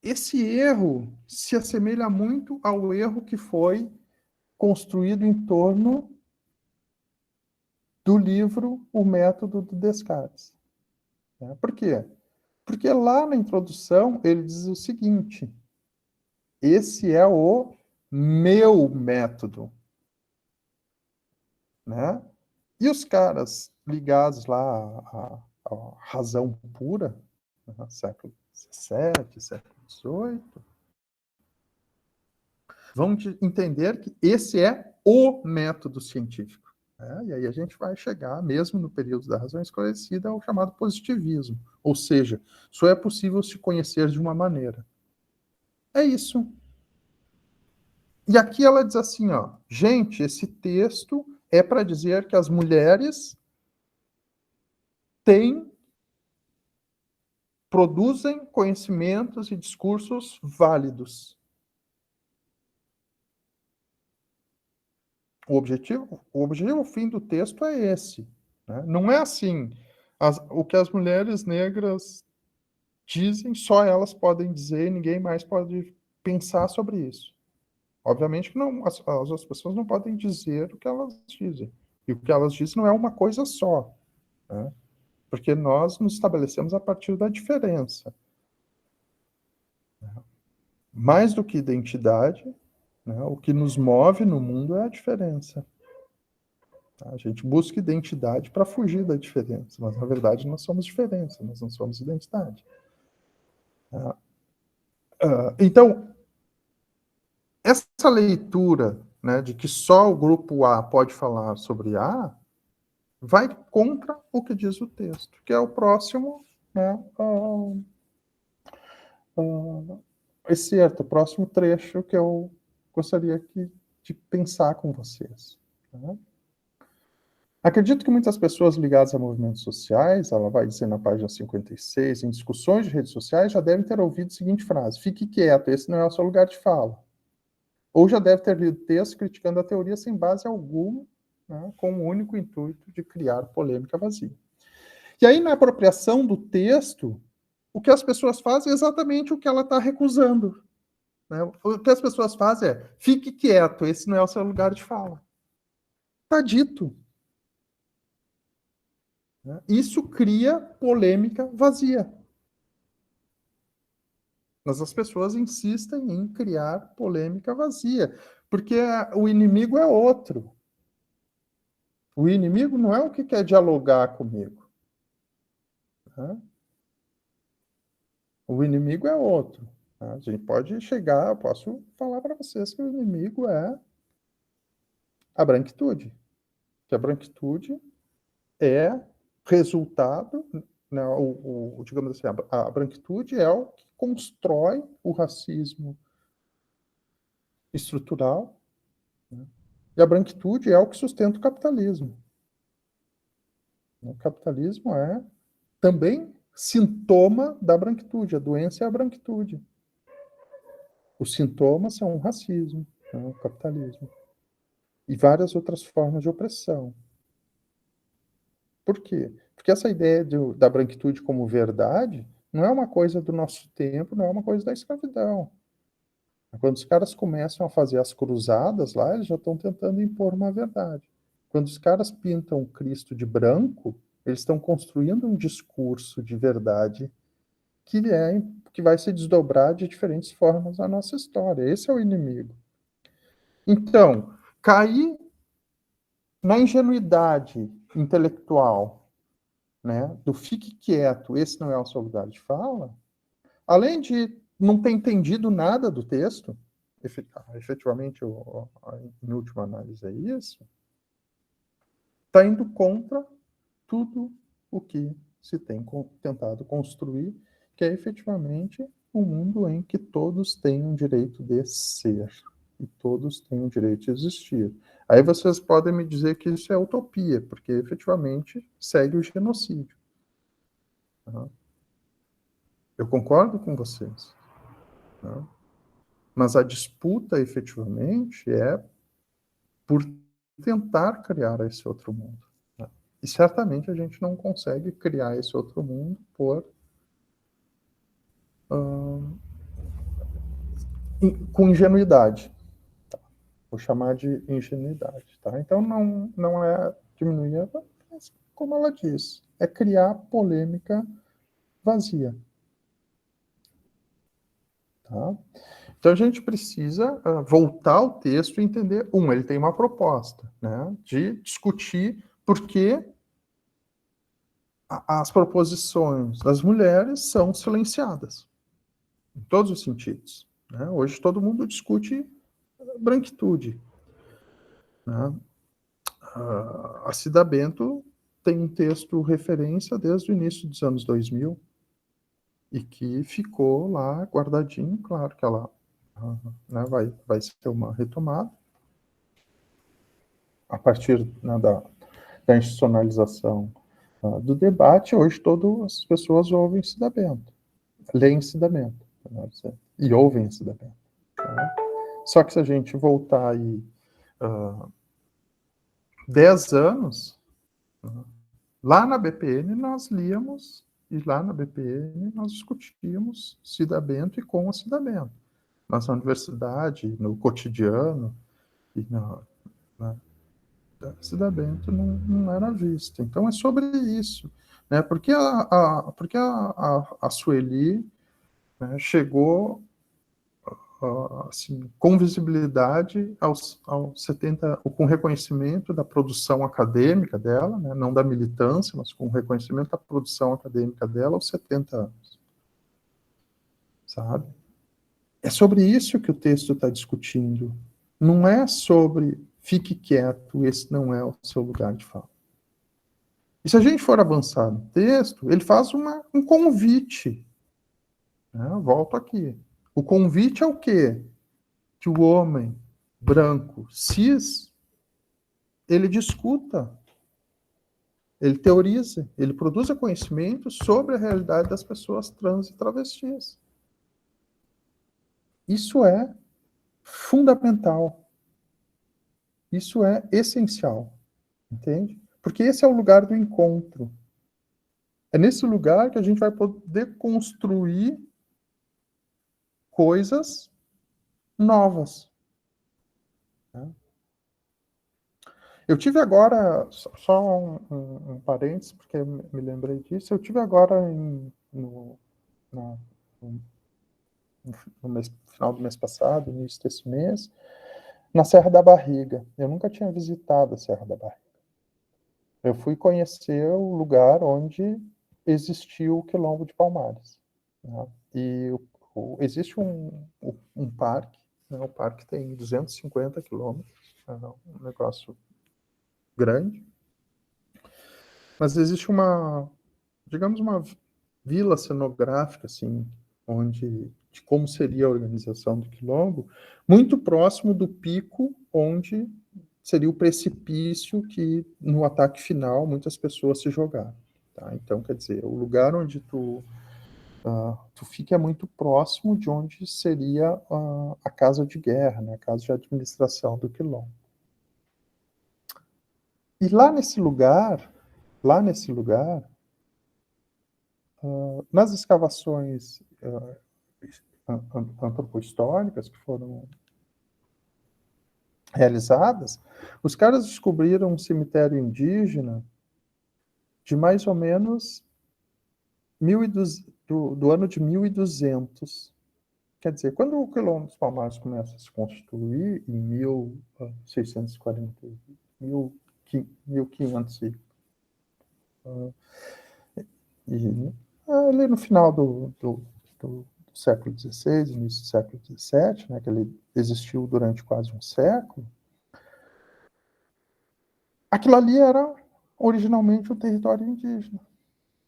esse erro se assemelha muito ao erro que foi construído em torno do livro O Método do Descartes. Né? Por quê? Porque lá na introdução ele diz o seguinte: esse é o meu método. Né? E os caras ligados lá à razão pura, né? Século XVII, século XVIII, vão entender que esse é o método científico. Né? E aí a gente vai chegar, mesmo no período da razão esclarecida, ao chamado positivismo. Ou seja, só é possível se conhecer de uma maneira. É isso. E aqui ela diz assim, ó, gente, esse texto é para dizer que as mulheres produzem conhecimentos e discursos válidos. O objetivo fim do texto é esse. Né? Não é assim, o que as mulheres negras dizem, só elas podem dizer, ninguém mais pode pensar sobre isso. Obviamente que não, as outras pessoas não podem dizer o que elas dizem. E o que elas dizem não é uma coisa só. Né? Porque nós nos estabelecemos a partir da diferença. Mais do que identidade, né, o que nos move no mundo é a diferença. A gente busca identidade para fugir da diferença, mas na verdade nós somos diferença, nós não somos identidade. Então, essa leitura, né, de que só o grupo A pode falar sobre A, vai contra o que diz o texto, que é o próximo, né, o próximo trecho que eu gostaria de pensar com vocês. Né? Acredito que muitas pessoas ligadas a movimentos sociais, ela vai dizer na página 56, em discussões de redes sociais, já devem ter ouvido a seguinte frase: fique quieto, esse não é o seu lugar de fala. Ou já deve ter lido texto criticando a teoria sem base alguma, né, com o único intuito de criar polêmica vazia. E aí, na apropriação do texto, o que as pessoas fazem é exatamente o que ela está recusando. Né? O que as pessoas fazem é, fique quieto, esse não é o seu lugar de fala. Está dito. Né? Isso cria polêmica vazia. Mas as pessoas insistem em criar polêmica vazia, porque o inimigo é outro. O inimigo não é o que quer dialogar comigo. Né? O inimigo é outro. Tá? A gente pode chegar, eu posso falar para vocês que o inimigo é a branquitude. Que a branquitude é resultado, né, digamos assim, a branquitude é o que constrói o racismo estrutural, né? E a branquitude é o que sustenta o capitalismo. O capitalismo é também sintoma da branquitude, a doença é a branquitude. Os sintomas são o racismo, né, o capitalismo. E várias outras formas de opressão. Por quê? Porque essa ideia da branquitude como verdade não é uma coisa do nosso tempo, não é uma coisa da escravidão. Quando os caras começam a fazer as cruzadas lá, eles já estão tentando impor uma verdade. Quando os caras pintam Cristo de branco, eles estão construindo um discurso de verdade que vai se desdobrar de diferentes formas na nossa história. Esse é o inimigo. Então, cair na ingenuidade intelectual, né, do fique quieto, esse não é o seu lugar de fala, além de não ter entendido nada do texto, efetivamente, em última análise é isso, está indo contra tudo o que se tem tentado construir, que é efetivamente um mundo em que todos têm o direito de ser e todos têm o direito de existir. Aí vocês podem me dizer que isso é utopia, porque efetivamente segue o genocídio. Eu concordo com vocês. Mas a disputa efetivamente é por tentar criar esse outro mundo. E certamente a gente não consegue criar esse outro mundo com ingenuidade. Tá? Vou chamar de ingenuidade. Tá? Então não é diminuir, mas como ela diz, é criar polêmica vazia. Tá? Então a gente precisa voltar ao texto e entender, ele tem uma proposta, né, de discutir por que as proposições das mulheres são silenciadas, em todos os sentidos. Né? Hoje todo mundo discute branquitude. Né? A Cida Bento tem um texto referência desde o início dos anos 2000 e que ficou lá guardadinho, claro que ela né, vai ser uma retomada a partir, né, da institucionalização do debate. Hoje todas as pessoas ouvem Cida Bento, leem Cida Bento, e ouvem Cida Bento. Tá? Só que se a gente voltar aí 10 anos, lá na BPN nós líamos, e lá na BPN nós discutíamos Cida Bento e com a Cida Bento. Na universidade, no cotidiano, e Cida Bento não era vista. Então é sobre isso. Né? Porque a Sueli, né, chegou assim, com visibilidade aos 70, com reconhecimento da produção acadêmica dela, né, não da militância, mas com reconhecimento da produção acadêmica dela aos 70 anos. Sabe? É sobre isso que o texto está discutindo. Não é sobre fique quieto, esse não é o seu lugar de fala. E se a gente for avançar no texto, ele faz um convite. Né? Volto aqui. O convite é o quê? Que o homem branco, cis, ele discuta, ele teoriza, ele produza conhecimento sobre a realidade das pessoas trans e travestis. Isso é fundamental. Isso é essencial. Entende? Porque esse é o lugar do encontro. É nesse lugar que a gente vai poder construir coisas novas. Né? Eu tive agora, só um parênteses, porque eu me lembrei disso, eu tive agora no final do mês passado, início desse mês, na Serra da Barriga. Eu nunca tinha visitado a Serra da Barriga. Eu fui conhecer o lugar onde existiu o Quilombo de Palmares. Né? E existe um parque, né? O parque tem 250 quilômetros, é um negócio grande, mas existe digamos, uma vila cenográfica, assim, de como seria a organização do Quilombo, muito próximo do pico onde seria o precipício que, no ataque final, muitas pessoas se jogaram. Tá? Então, quer dizer, o lugar onde tu fica é muito próximo de onde seria a casa de guerra, né? A casa de administração do Quilombo. E lá nesse lugar, nas escavações antropohistóricas que foram realizadas, os caras descobriram um cemitério indígena de mais ou menos do ano de 1200. Quer dizer, quando o Quilombo dos Palmares começa a se constituir, em 1640, 1500 e ali no final do século XVI, início do século XVII, né, que ele existiu durante quase um século, aquilo ali era originalmente um território indígena.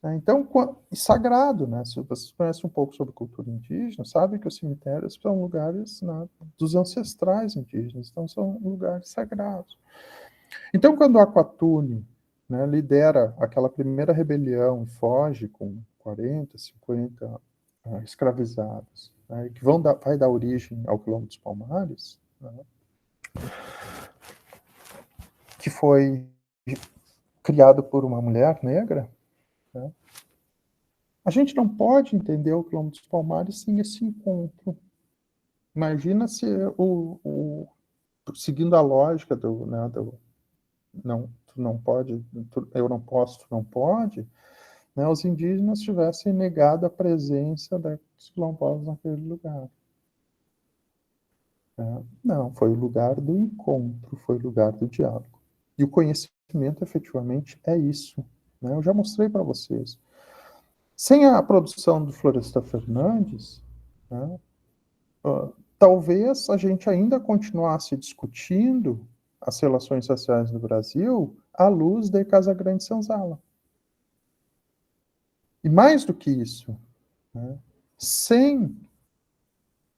Né? Então, sagrado, né? Se vocês conhecem um pouco sobre cultura indígena, sabem que os cemitérios são lugares, né, dos ancestrais indígenas, então são lugares sagrados. Então, quando o Aquatune, né, lidera aquela primeira rebelião e foge com 40, 50 escravizados, né, que vai dar origem ao Quilombo dos Palmares, né, que foi criado por uma mulher negra, né, a gente não pode entender o Quilombo dos Palmares sem esse encontro. Imagina se seguindo a lógica né, não, tu não pode, eu não posso, tu não pode, né, os indígenas tivessem negado a presença dos quilombolas naquele lugar. Não, foi o lugar do encontro, foi o lugar do diálogo. E o conhecimento, efetivamente, é isso. Né? Eu já mostrei para vocês. Sem a produção do Florestan Fernandes, né, talvez a gente ainda continuasse discutindo as relações sociais no Brasil à luz de Casagrande Senzala. E mais do que isso, né, sem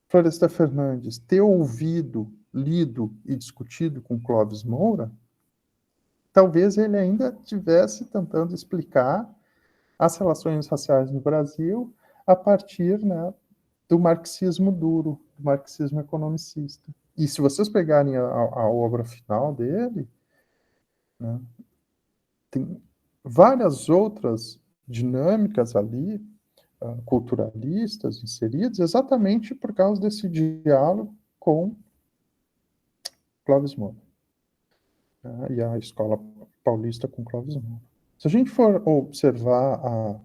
Florestan Fernandes ter ouvido, lido e discutido com Clóvis Moura, talvez ele ainda estivesse tentando explicar as relações raciais no Brasil a partir, né, do marxismo duro, do marxismo economicista. E se vocês pegarem a obra final dele, né, tem várias outras dinâmicas ali, culturalistas inseridas, exatamente por causa desse diálogo com Clóvis Moura, né, e a Escola Paulista com Clóvis Moura. Se a gente for observar a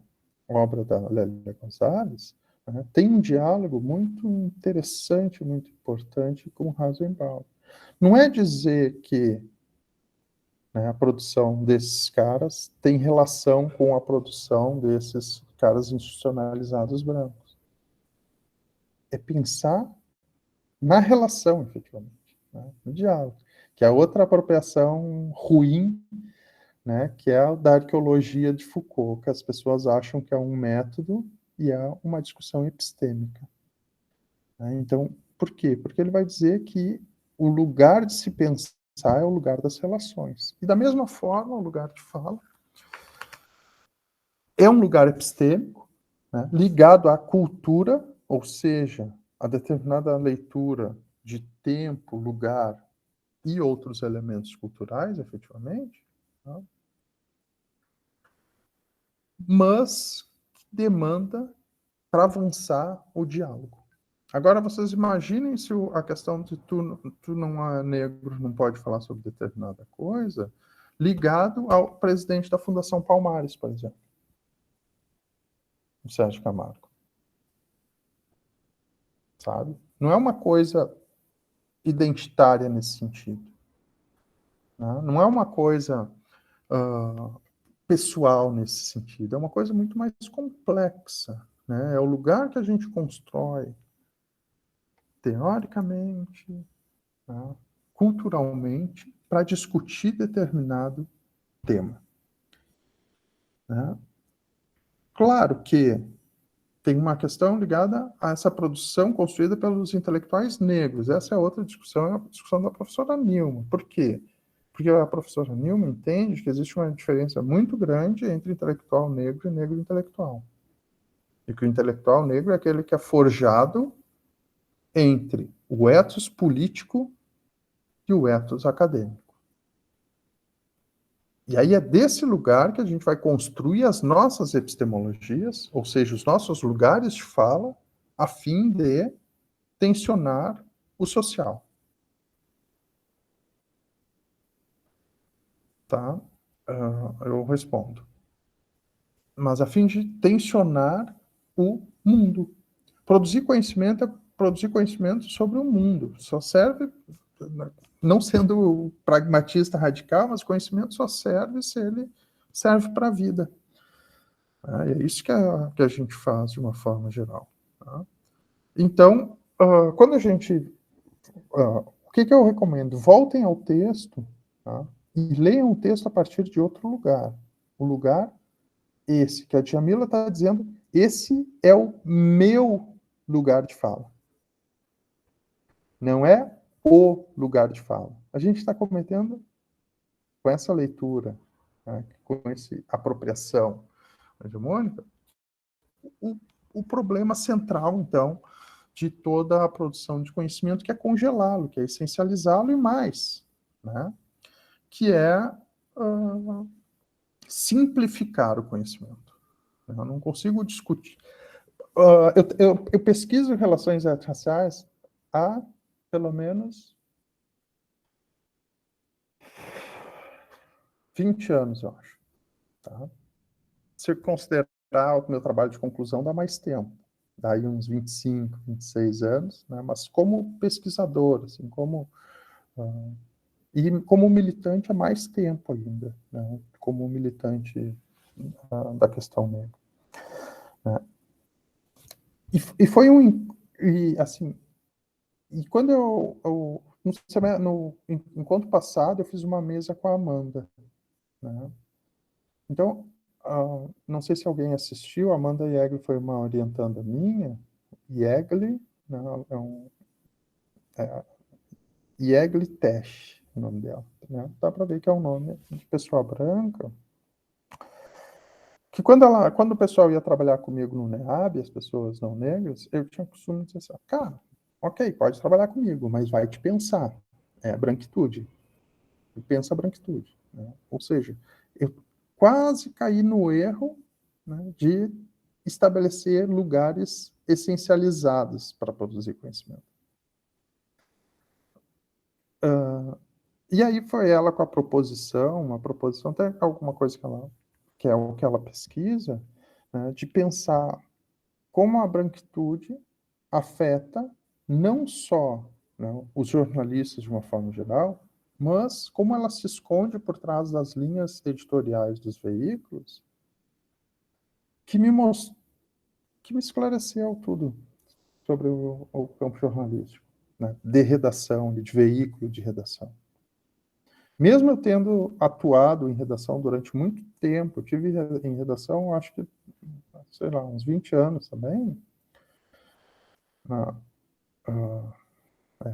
obra da Lélia Gonzalez, né, tem um diálogo muito interessante, muito importante com Rosenbaum. Não é dizer que, né, a produção desses caras tem relação com a produção desses caras institucionalizados brancos. É pensar na relação, efetivamente, né, no diálogo, que é outra apropriação ruim, né, que é a da arqueologia de Foucault, que as pessoas acham que é um método e é uma discussão epistêmica. Né? Então, por quê? Porque ele vai dizer que o lugar de se pensar é o lugar das relações. E da mesma forma, o lugar de fala é um lugar epistêmico, né, ligado à cultura, ou seja, a determinada leitura de tempo, lugar e outros elementos culturais, efetivamente, tá? mas demanda para avançar o diálogo. Agora, vocês imaginem se a questão de tu não é negro, não pode falar sobre determinada coisa, ligado ao presidente da Fundação Palmares, por exemplo, o Sérgio Camargo. Sabe? Não é uma coisa identitária nesse sentido. Né? Não é uma coisa pessoal nesse sentido. É uma coisa muito mais complexa. Né? É o lugar que a gente constrói, teoricamente, né? Culturalmente, para discutir determinado tema. Né? Claro que tem uma questão ligada a essa produção construída pelos intelectuais negros. Essa é outra discussão, é a discussão da professora Nilma. Por quê? Porque a professora Nilma entende que existe uma diferença muito grande entre intelectual negro e negro intelectual. E que o intelectual negro é aquele que é forjado entre o ethos político e o ethos acadêmico. E aí é desse lugar que a gente vai construir as nossas epistemologias, ou seja, os nossos lugares de fala, a fim de tensionar o social. Tá? Eu respondo. Mas a fim de tensionar o mundo. Produzir conhecimento é produzir conhecimento sobre o mundo. Só serve, não sendo pragmatista radical, mas conhecimento só serve se ele serve para a vida. É isso que a gente faz de uma forma geral. Tá? Então, quando a gente... o que eu recomendo? Voltem ao texto, tá? E leiam o texto a partir de outro lugar. O lugar esse, que a Djamila está dizendo, esse é o meu lugar de fala. Não é o lugar de fala. A gente está cometendo, com essa leitura, né, com essa apropriação hegemônica, o problema central, então, de toda a produção de conhecimento, que é congelá-lo, que é essencializá-lo e mais, né? Que é simplificar o conhecimento. Eu não consigo discutir. Eu pesquiso relações raciais há, pelo menos, 20 anos, eu acho. Tá? Se considerar o meu trabalho de conclusão, dá mais tempo. Daí uns 25, 26 anos, né? Mas como pesquisador, assim, e como militante há mais tempo ainda, né? Como militante da questão negra. Né? E foi assim, e quando no encontro passado, eu fiz uma mesa com a Amanda, né? Então, não sei se alguém assistiu, a Amanda Yegley foi uma orientanda minha, Yegley, né, Yegley Tesh, o nome dela, né? Dá para ver que é um nome de pessoa branca, que quando o pessoal ia trabalhar comigo no NEAB, as pessoas não negras, eu tinha o costume de dizer assim, cara, ok, pode trabalhar comigo, mas vai te pensar, é a branquitude, pensa a branquitude, né? Ou seja, eu quase caí no erro, né, de estabelecer lugares essencializados para produzir conhecimento. E aí foi ela com a proposição, uma proposição, até alguma coisa que é o que ela pesquisa, né, de pensar como a branquitude afeta não só, né, os jornalistas de uma forma geral, mas como ela se esconde por trás das linhas editoriais dos veículos, que me esclareceu tudo sobre o campo jornalístico, né, de redação, de veículo de redação. Mesmo eu tendo atuado em redação durante muito tempo, eu tive em redação, acho que, sei lá, uns 20 anos também,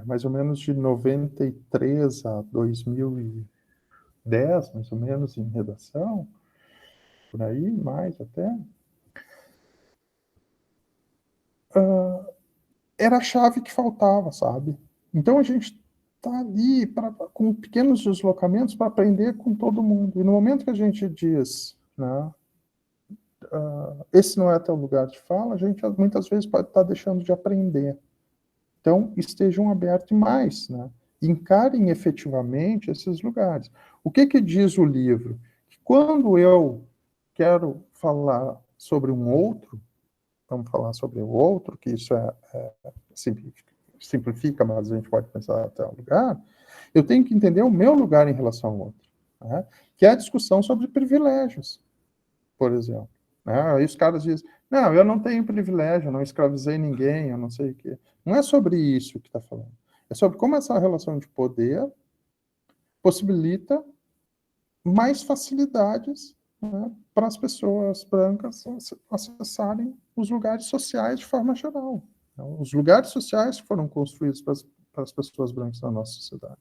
mais ou menos de 93 a 2010, mais ou menos, em redação, por aí, mais até, era a chave que faltava, sabe? Então a gente está ali com pequenos deslocamentos para aprender com todo mundo. E no momento que a gente diz, né, esse não é teu lugar de fala, a gente muitas vezes pode estar deixando de aprender. Então, estejam abertos mais, né? Encarem efetivamente esses lugares. O que diz o livro? Que quando eu quero falar sobre um outro, vamos falar sobre o outro, que isso simplifica, mas a gente pode pensar até um lugar, eu tenho que entender o meu lugar em relação ao outro, né? Que é a discussão sobre privilégios, por exemplo. Né? Aí os caras dizem, não, eu não tenho privilégio, eu não escravizei ninguém, eu não sei o quê. Não é sobre isso que está falando. É sobre como essa relação de poder possibilita mais facilidades, né, para as pessoas brancas acessarem os lugares sociais de forma geral. Então, os lugares sociais que foram construídos para as pessoas brancas na nossa sociedade.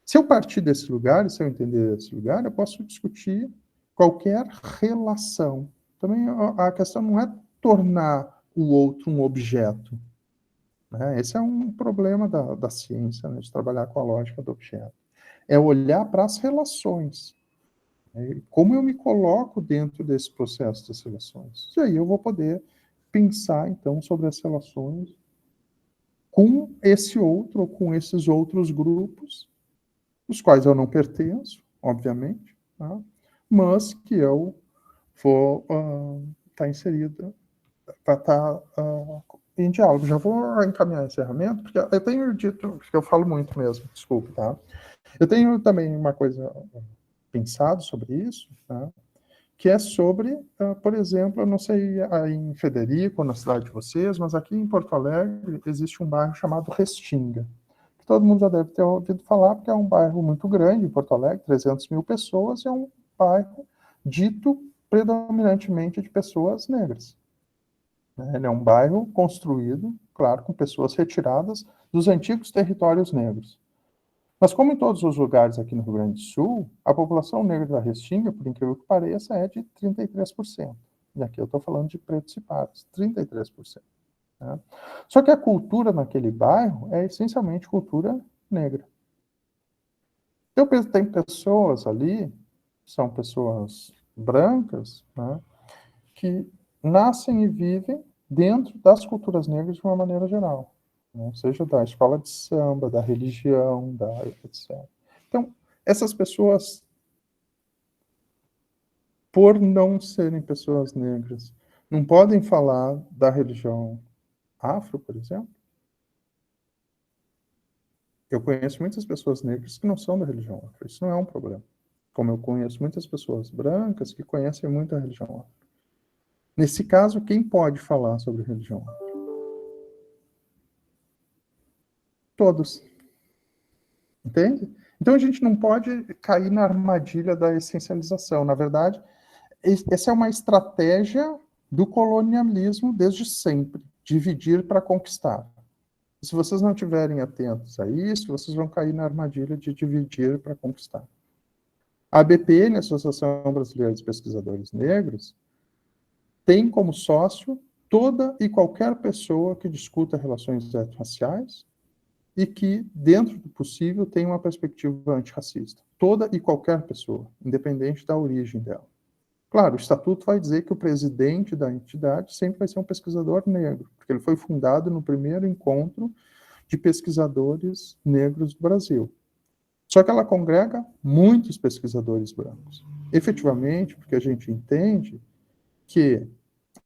Se eu partir desse lugar, e se eu entender esse lugar, eu posso discutir qualquer relação. Também a questão não é tornar o outro um objeto. Né? Esse é um problema da ciência, né, de trabalhar com a lógica do objeto. É olhar para as relações. Né? Como eu me coloco dentro desse processo das relações. E aí eu vou poder pensar, então, sobre as relações com esse outro, ou com esses outros grupos, os quais eu não pertenço, obviamente, tá? Mas que eu vou estar inserido, em diálogo. Já vou encaminhar esse encerramento, porque eu tenho dito, que eu falo muito mesmo, desculpe, tá? Eu tenho também uma coisa pensado sobre isso, tá? Que é sobre, por exemplo, eu não sei aí em Federico, na cidade de vocês, mas aqui em Porto Alegre existe um bairro chamado Restinga, que todo mundo já deve ter ouvido falar, porque é um bairro muito grande em Porto Alegre, 300 mil pessoas, e é um bairro dito predominantemente de pessoas negras. Ele é um bairro construído, claro, com pessoas retiradas dos antigos territórios negros. Mas como em todos os lugares aqui no Rio Grande do Sul, a população negra da Restinga, por incrível que pareça, é de 33%. E aqui eu estou falando de pretos e pardos, 33%. Né? Só que a cultura naquele bairro é essencialmente cultura negra. Então, tem pessoas ali, são pessoas brancas, né, que nascem e vivem dentro das culturas negras de uma maneira geral. Né? Seja da escola de samba, da religião, etc. Então, essas pessoas, por não serem pessoas negras, não podem falar da religião afro, por exemplo. Eu conheço muitas pessoas negras que não são da religião afro. Isso não é um problema. Como eu conheço muitas pessoas brancas que conhecem muito a religião afro. Nesse caso, quem pode falar sobre religião afro? Todos. Entende? Então a gente não pode cair na armadilha da essencialização. Na verdade, essa é uma estratégia do colonialismo desde sempre, dividir para conquistar. Se vocês não estiverem atentos a isso, vocês vão cair na armadilha de dividir para conquistar. A ABPN, a Associação Brasileira de Pesquisadores Negros, tem como sócio toda e qualquer pessoa que discuta relações étnico-raciais e que, dentro do possível, tenha uma perspectiva antirracista. Toda e qualquer pessoa, independente da origem dela. Claro, o estatuto vai dizer que o presidente da entidade sempre vai ser um pesquisador negro, porque ele foi fundado no primeiro encontro de pesquisadores negros do Brasil. Só que ela congrega muitos pesquisadores brancos. Efetivamente, porque a gente entende que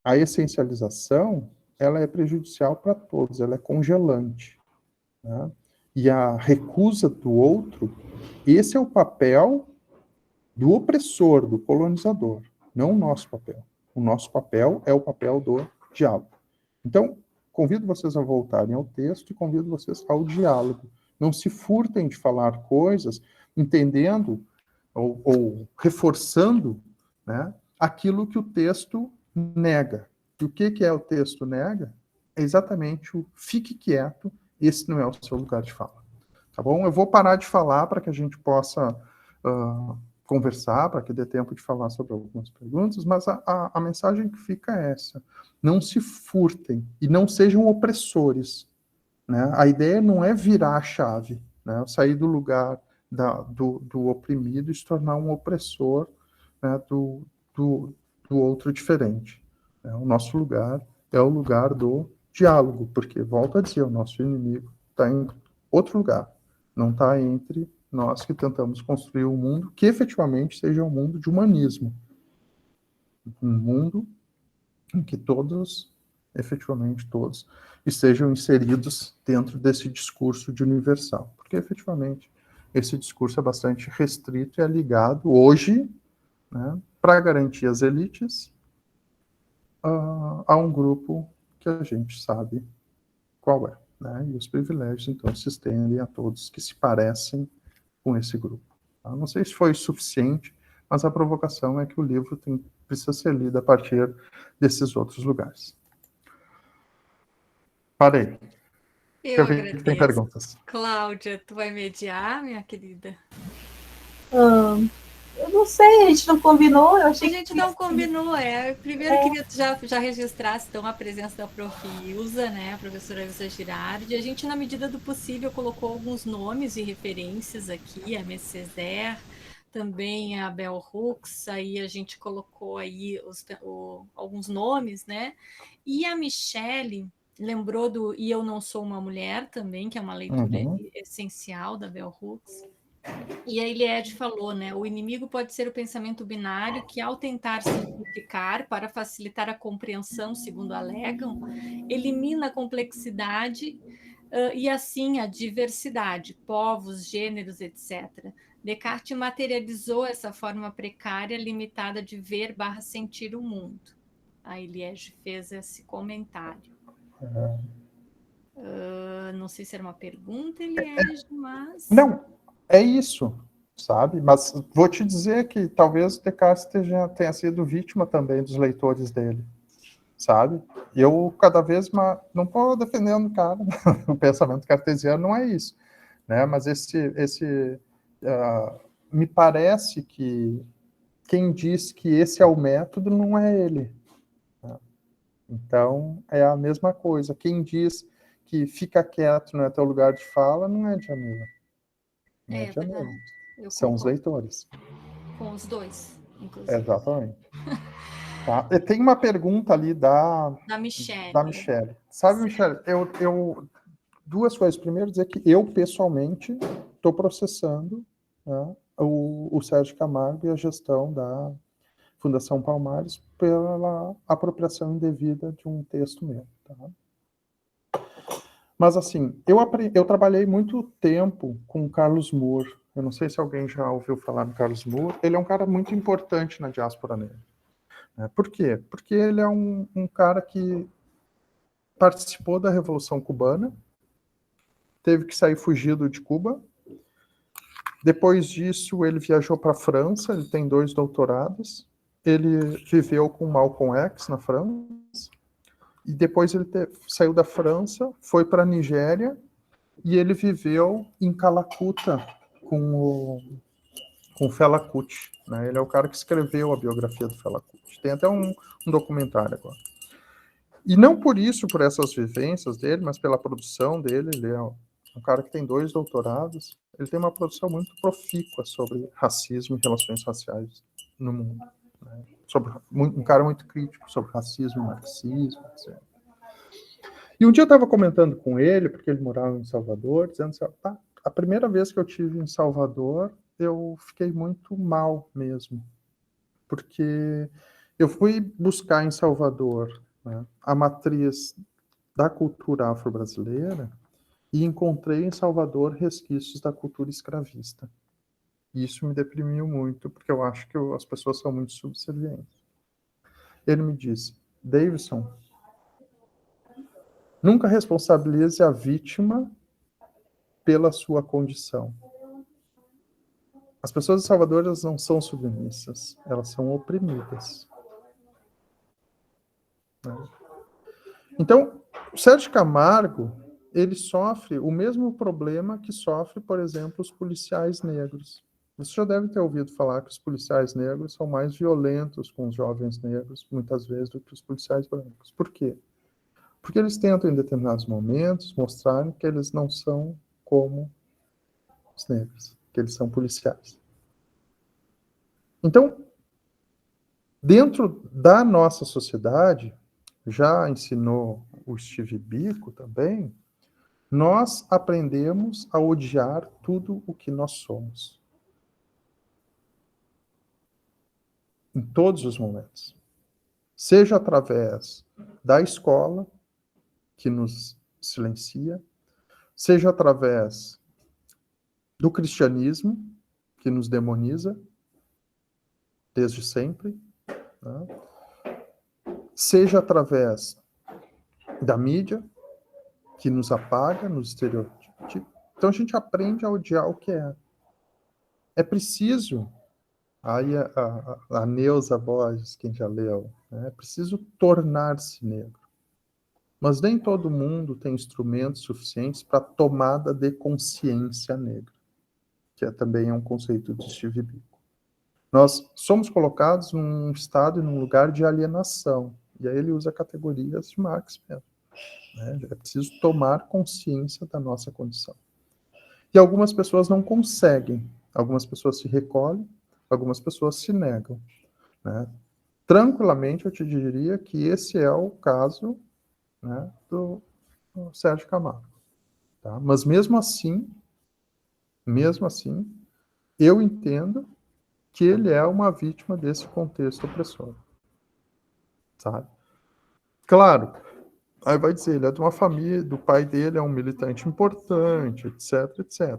a essencialização ela é prejudicial para todos, ela é congelante. Né? E a recusa do outro, esse é o papel do opressor, do colonizador, não o nosso papel. O nosso papel é o papel do diálogo. Então, convido vocês a voltarem ao texto e convido vocês ao diálogo. Não se furtem de falar coisas, entendendo ou reforçando, né, aquilo que o texto nega. E o que é o texto nega? É exatamente o fique quieto, esse não é o seu lugar de fala. Tá bom? Eu vou parar de falar para que a gente possa conversar, para que dê tempo de falar sobre algumas perguntas, mas a mensagem que fica é essa. Não se furtem e não sejam opressores. Né? A ideia não é virar a chave, né? Sair do lugar do oprimido e se tornar um opressor, né, do outro diferente. O nosso lugar é o lugar do diálogo, porque, volto a dizer, o nosso inimigo está em outro lugar, não está entre nós que tentamos construir um mundo que efetivamente seja um mundo de humanismo, um mundo em que todos, efetivamente todos, estejam inseridos dentro desse discurso de universal, porque efetivamente esse discurso é bastante restrito e é ligado hoje, né, para garantir as elites, a um grupo que a gente sabe qual é, né? E os privilégios, então, se estendem a todos que se parecem com esse grupo. Tá? Não sei se foi suficiente, mas a provocação é que o livro precisa ser lido a partir desses outros lugares. Parei. Eu ver que tem agradeço. perguntas. Cláudia, tu vai mediar, minha querida? Eu não sei, a gente não combinou. Eu achei A gente não combinou, Primeiro queria já registrasse então a presença da Prof. Ilza, né, a professora Ilza Girardi. A gente, na medida do possível, colocou alguns nomes e referências aqui, a Messizer, também a Bell Hooks, aí a gente colocou aí alguns nomes, né? E a Michele lembrou do E Eu Não Sou Uma Mulher também, que é uma leitura essencial da Bell Hooks. E a Eliade falou, né? O inimigo pode ser o pensamento binário que, ao tentar simplificar para facilitar a compreensão, segundo alegam, elimina a complexidade e, assim, a diversidade, povos, gêneros, etc. Descartes materializou essa forma precária, limitada de ver/sentir o mundo. A Eliade fez esse comentário. Não sei se era uma pergunta, Eliade, mas... Não, é isso, sabe? Mas vou te dizer que talvez Descartes tenha sido vítima também dos leitores dele, sabe? Eu cada vez mais não estou defendendo o cara, o pensamento cartesiano não é isso, né? Mas me parece que quem diz que esse é o método não é ele. Né? Então é a mesma coisa. Quem diz que fica quieto não é teu lugar de fala não é Djamila. Não é Djamila. São os leitores. Com os dois, inclusive. Exatamente. Tá? E tem uma pergunta ali da Michele. Sabe, Michele, eu duas coisas. Primeiro, dizer que eu, pessoalmente, estou processando, né, o Sérgio Camargo e a gestão da Fundação Palmares pela apropriação indevida de um texto meu. Tá? Mas, assim, eu trabalhei muito tempo com o Carlos Moore. Eu não sei se alguém já ouviu falar no Carlos Moore. Ele é um cara muito importante na diáspora negra. Por quê? Porque ele é um cara que participou da Revolução Cubana, teve que sair fugido de Cuba. Depois disso, ele viajou para a França, ele tem 2 doutorados. Ele viveu com Malcolm X na França. E depois ele saiu da França, foi para a Nigéria, e ele viveu em Calacuta com o Fela Kuti. Né? Ele é o cara que escreveu a biografia do Fela Kuti. Tem até um documentário agora. E não por isso, por essas vivências dele, mas pela produção dele. Ele é um cara que tem 2 doutorados. Ele tem uma produção muito profícua sobre racismo e relações raciais no mundo. Né? Um cara muito crítico sobre racismo e marxismo, etc. E um dia eu estava comentando com ele, porque ele morava em Salvador, dizendo assim, a primeira vez que eu estive em Salvador, eu fiquei muito mal mesmo. Porque eu fui buscar em Salvador, né, a matriz da cultura afro-brasileira e encontrei em Salvador resquícios da cultura escravista. E isso me deprimiu muito, porque eu acho que as pessoas são muito subservientes. Ele me disse, Davidson, nunca responsabilize a vítima pela sua condição. As pessoas de Salvador, elas não são submissas, elas são oprimidas. Então, o Sérgio Camargo, ele sofre o mesmo problema que sofre, por exemplo, os policiais negros. Você já deve ter ouvido falar que os policiais negros são mais violentos com os jovens negros, muitas vezes, do que os policiais brancos. Por quê? Porque eles tentam, em determinados momentos, mostrar que eles não são como os negros, que eles são policiais. Então, Dentro da nossa sociedade, já ensinou o Steve Biko também, nós aprendemos a odiar tudo o que nós somos. Em todos os momentos. Seja através da escola, que nos silencia, seja através do cristianismo, que nos demoniza, desde sempre, né? Seja através da mídia, que nos apaga, nos estereotipa. Então a gente aprende a odiar o que é. É preciso, aí a Neuza Borges, quem já leu, né? É preciso tornar-se negro. Mas nem todo mundo tem instrumentos suficientes para tomada de consciência negra, que também é um conceito de Steve Biko. Nós somos colocados num estado e num lugar de alienação, e aí ele usa categorias de Marx mesmo. Né? É preciso tomar consciência da nossa condição. E algumas pessoas não conseguem, algumas pessoas se recolhem, algumas pessoas se negam. Né? Tranquilamente eu te diria que esse é o caso, né, do Sérgio Camargo. Tá? Mas mesmo assim, eu entendo que ele é uma vítima desse contexto opressor. Sabe? Claro, aí vai dizer, ele é de uma família, do pai dele é um militante importante, etc, etc.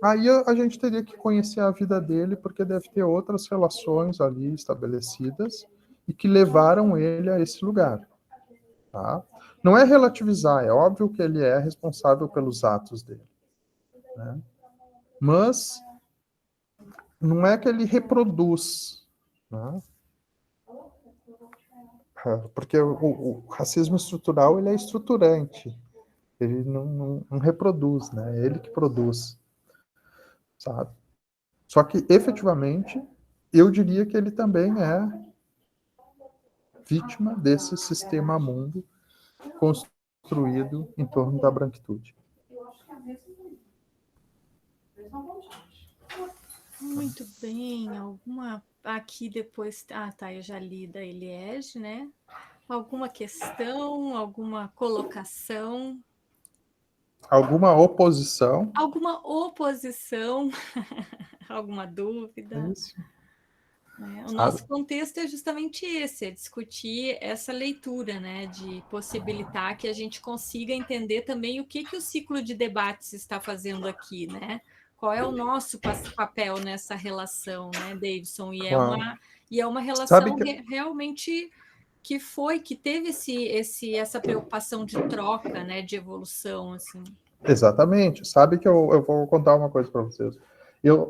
Aí a gente teria que conhecer a vida dele, porque deve ter outras relações ali estabelecidas e que levaram ele a esse lugar. Tá? Não é relativizar, é óbvio que ele é responsável pelos atos dele. Né? Mas não é que ele reproduz. Né? Porque o racismo estrutural ele é estruturante. Ele não reproduz, né? É ele que produz. Sabe? Só que, efetivamente, eu diria que ele também é vítima desse sistema mundo construído em torno da branquitude. Muito bem. Alguma aqui depois... Ah, tá, eu já li da Eliege, né? Alguma questão, alguma colocação? Alguma oposição? Alguma oposição? Alguma dúvida? Isso. Né? O nosso contexto é justamente esse, é discutir essa leitura, né, de possibilitar que a gente consiga entender também o que o ciclo de debates está fazendo aqui, né? Qual é o nosso papel nessa relação, né, Davidson? E é uma relação realmente que teve essa preocupação de troca, né, de evolução, assim. Exatamente. Sabe que eu vou contar uma coisa para vocês.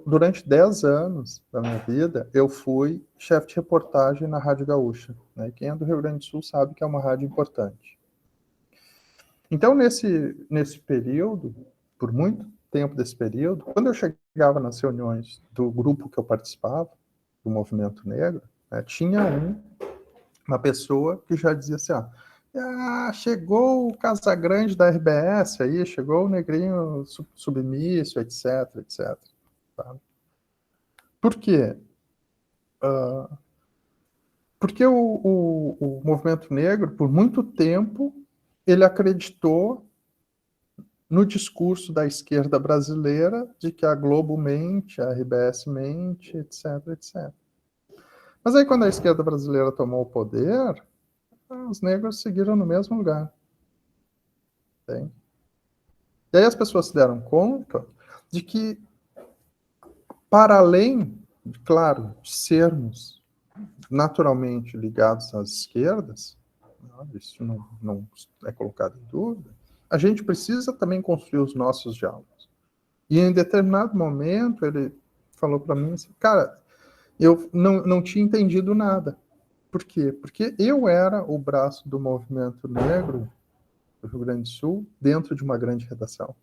Durante 10 anos da minha vida, eu fui chefe de reportagem na Rádio Gaúcha. Né? Quem é do Rio Grande do Sul sabe que é uma rádio importante. Então, nesse período, por muito tempo desse período, quando eu chegava nas reuniões do grupo que eu participava, do Movimento Negro, né, tinha uma pessoa que já dizia assim, chegou o Casagrande da RBS aí, chegou o negrinho submisso, etc, etc. Tá? Por quê? Porque o movimento negro, por muito tempo, ele acreditou no discurso da esquerda brasileira de que a Globo mente, a RBS mente, etc, etc. Mas aí, quando a esquerda brasileira tomou o poder, os negros seguiram no mesmo lugar. Entende? E aí as pessoas se deram conta de que, para além, claro, de sermos naturalmente ligados às esquerdas, isso não é colocado em dúvida, a gente precisa também construir os nossos diálogos. E em determinado momento ele falou para mim assim, cara, eu não tinha entendido nada. Por quê? Porque eu era o braço do movimento negro do Rio Grande do Sul dentro de uma grande redação.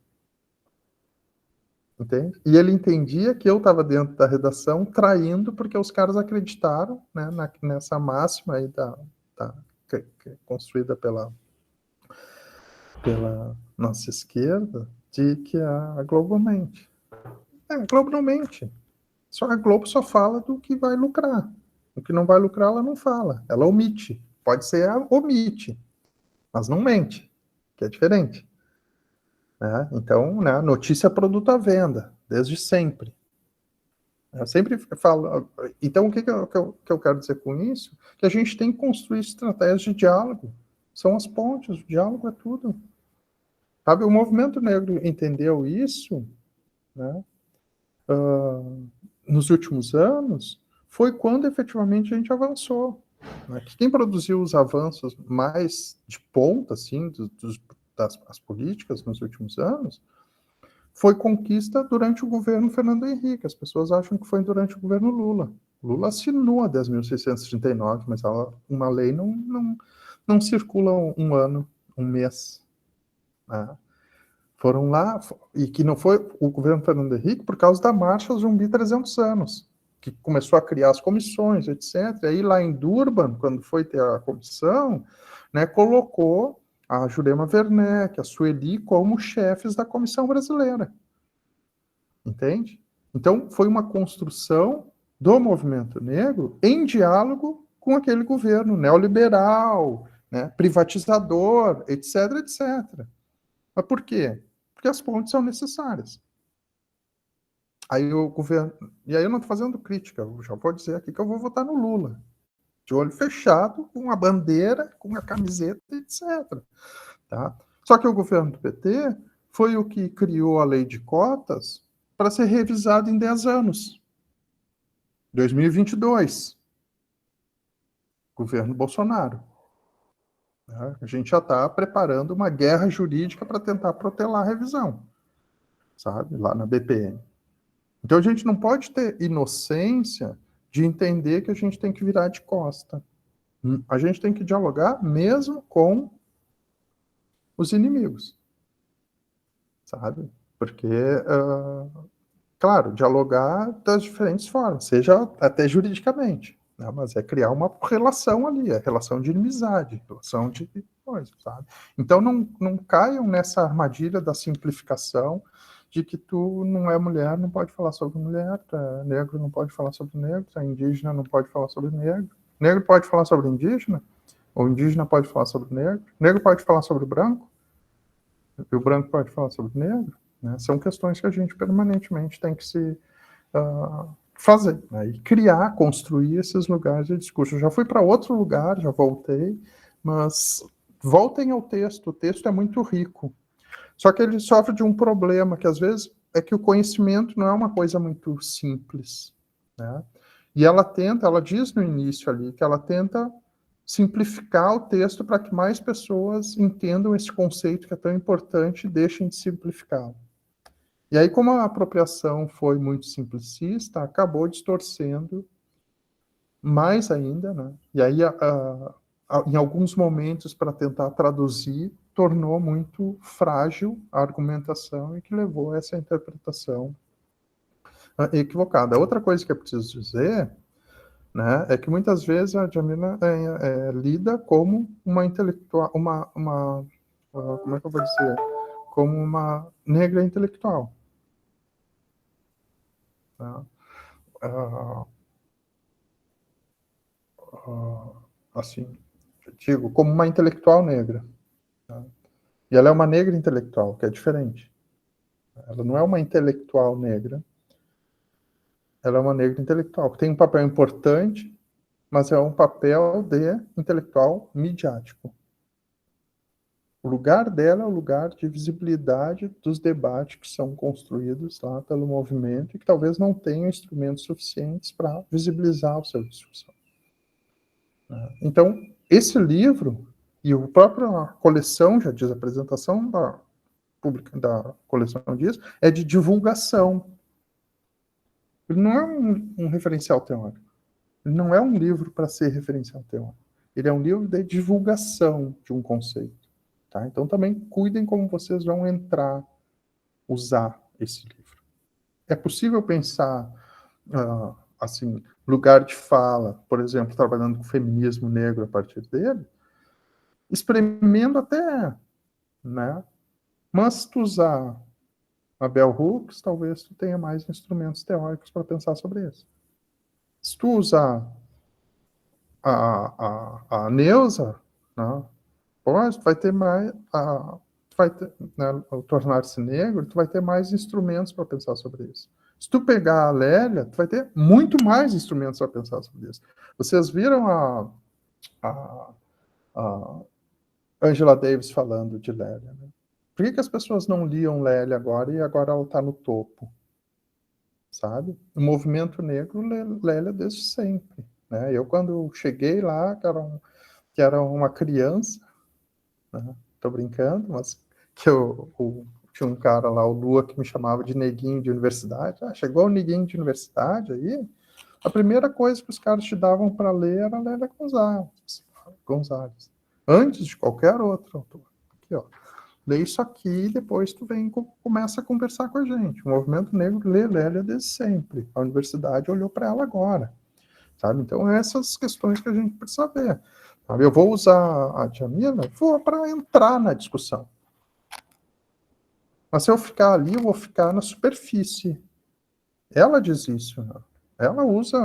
Entende? E ele entendia que eu estava dentro da redação traindo porque os caras acreditaram, né, nessa máxima aí que é construída pela nossa esquerda, de que a Globo mente. A Globo não mente. A Globo só fala do que vai lucrar. O que não vai lucrar, ela não fala, ela omite. Pode ser omite, mas não mente, que é diferente. Né? Então, né, notícia é produto à venda, desde sempre. Eu sempre falo. Então, o que eu quero dizer com isso? Que a gente tem que construir estratégias de diálogo. São as pontes, o diálogo é tudo. Sabe, o movimento negro entendeu isso, né, nos últimos anos, foi quando efetivamente a gente avançou. Né? Que quem produziu os avanços mais de ponta, assim, das políticas nos últimos anos, foi conquista durante o governo Fernando Henrique. As pessoas acham que foi durante o governo Lula. Lula assinou a 10.639, mas uma lei não circula um ano, um mês. Né? Foram lá, e que não foi o governo Fernando Henrique por causa da Marcha Zumbi 300 anos, que começou a criar as comissões, etc. E aí lá em Durban, quando foi ter a comissão, né, colocou a Jurema Werneck, a Sueli como chefes da comissão brasileira. Entende? Então, foi uma construção do movimento negro em diálogo com aquele governo neoliberal, né, privatizador, etc, etc. Mas por quê? Porque as pontes são necessárias. Aí o governo... E aí eu não estou fazendo crítica, eu já vou dizer aqui que eu vou votar no Lula. De olho fechado, com a bandeira, com a camiseta, etc. Tá? Só que o governo do PT foi o que criou a lei de cotas para ser revisado em 10 anos. 2022. Governo Bolsonaro. A gente já está preparando uma guerra jurídica para tentar protelar a revisão, sabe? Lá na BPM. Então a gente não pode ter inocência de entender que a gente tem que virar de costa. A gente tem que dialogar mesmo com os inimigos, sabe? Porque, claro, dialogar das diferentes formas, seja até juridicamente, né? Mas é criar uma relação ali, é relação de inimizade, relação de coisa, sabe? Então não caiam nessa armadilha da simplificação de que tu não é mulher, não pode falar sobre mulher, tu é negro, não pode falar sobre negro, tu é indígena, não pode falar sobre negro, negro pode falar sobre indígena, ou indígena pode falar sobre negro, negro pode falar sobre branco, e o branco pode falar sobre negro, né? São questões que a gente permanentemente tem que se fazer, né? E criar, construir esses lugares de discurso. Eu já fui para outro lugar, já voltei, mas voltem ao texto, o texto é muito rico. Só que ele sofre de um problema, que às vezes é que o conhecimento não é uma coisa muito simples, né? E ela diz no início ali, que ela tenta simplificar o texto para que mais pessoas entendam esse conceito que é tão importante e deixem de simplificá-lo. E aí, como a apropriação foi muito simplicista, acabou distorcendo mais ainda, né? E aí, em alguns momentos, para tentar traduzir, tornou muito frágil a argumentação e que levou a essa interpretação equivocada. Outra coisa que é preciso dizer, né, é que muitas vezes a Djamila lida como uma intelectual, como é que eu vou dizer? Como uma negra intelectual. Tá? Assim, digo, como uma intelectual negra. Tá? E ela é uma negra intelectual, que é diferente. Ela não é uma intelectual negra, ela é uma negra intelectual, que tem um papel importante, mas é um papel de intelectual midiático. O lugar dela é o lugar de visibilidade dos debates que são construídos lá pelo movimento e que talvez não tenham instrumentos suficientes para visibilizar o seu discussão. Então, esse livro, e a própria coleção já diz, a apresentação da coleção diz, é de divulgação. Ele não é um referencial teórico. Ele não é um livro para ser referencial teórico. Ele é um livro de divulgação de um conceito. Tá? Então, também cuidem como vocês vão usar esse livro. É possível pensar, assim, lugar de fala, por exemplo, trabalhando com feminismo negro a partir dele, espremendo até, né? Mas se tu usar a Bell Hooks, talvez tu tenha mais instrumentos teóricos para pensar sobre isso. Se tu usar a Neuza, né? Pode, vai ter mais, vai ter, né, ao tornar-se negro, tu vai ter mais instrumentos para pensar sobre isso. Se tu pegar a Lélia, tu vai ter muito mais instrumentos para pensar sobre isso. Vocês viram a Angela Davis falando de Lélia, né? Por que as pessoas não liam Lélia agora e agora ela está no topo? Sabe? O movimento negro lê Lélia desde sempre, né? Eu, quando cheguei lá, que era uma criança, né? Tô brincando, mas que tinha um cara lá, o Lua, que me chamava de neguinho de universidade. Chegou o neguinho de universidade aí, a primeira coisa que os caras te davam para ler era Lélia Gonzalez, antes de qualquer outro autor. Aqui, ó. Lê isso aqui e depois tu começa a conversar com a gente. O movimento negro lê Lélia desde sempre. A universidade olhou para ela agora. Sabe? Então, essas questões que a gente precisa ver. Sabe? Eu vou usar a Djamila para entrar na discussão. Mas se eu ficar ali, eu vou ficar na superfície. Ela diz isso, né? Ela usa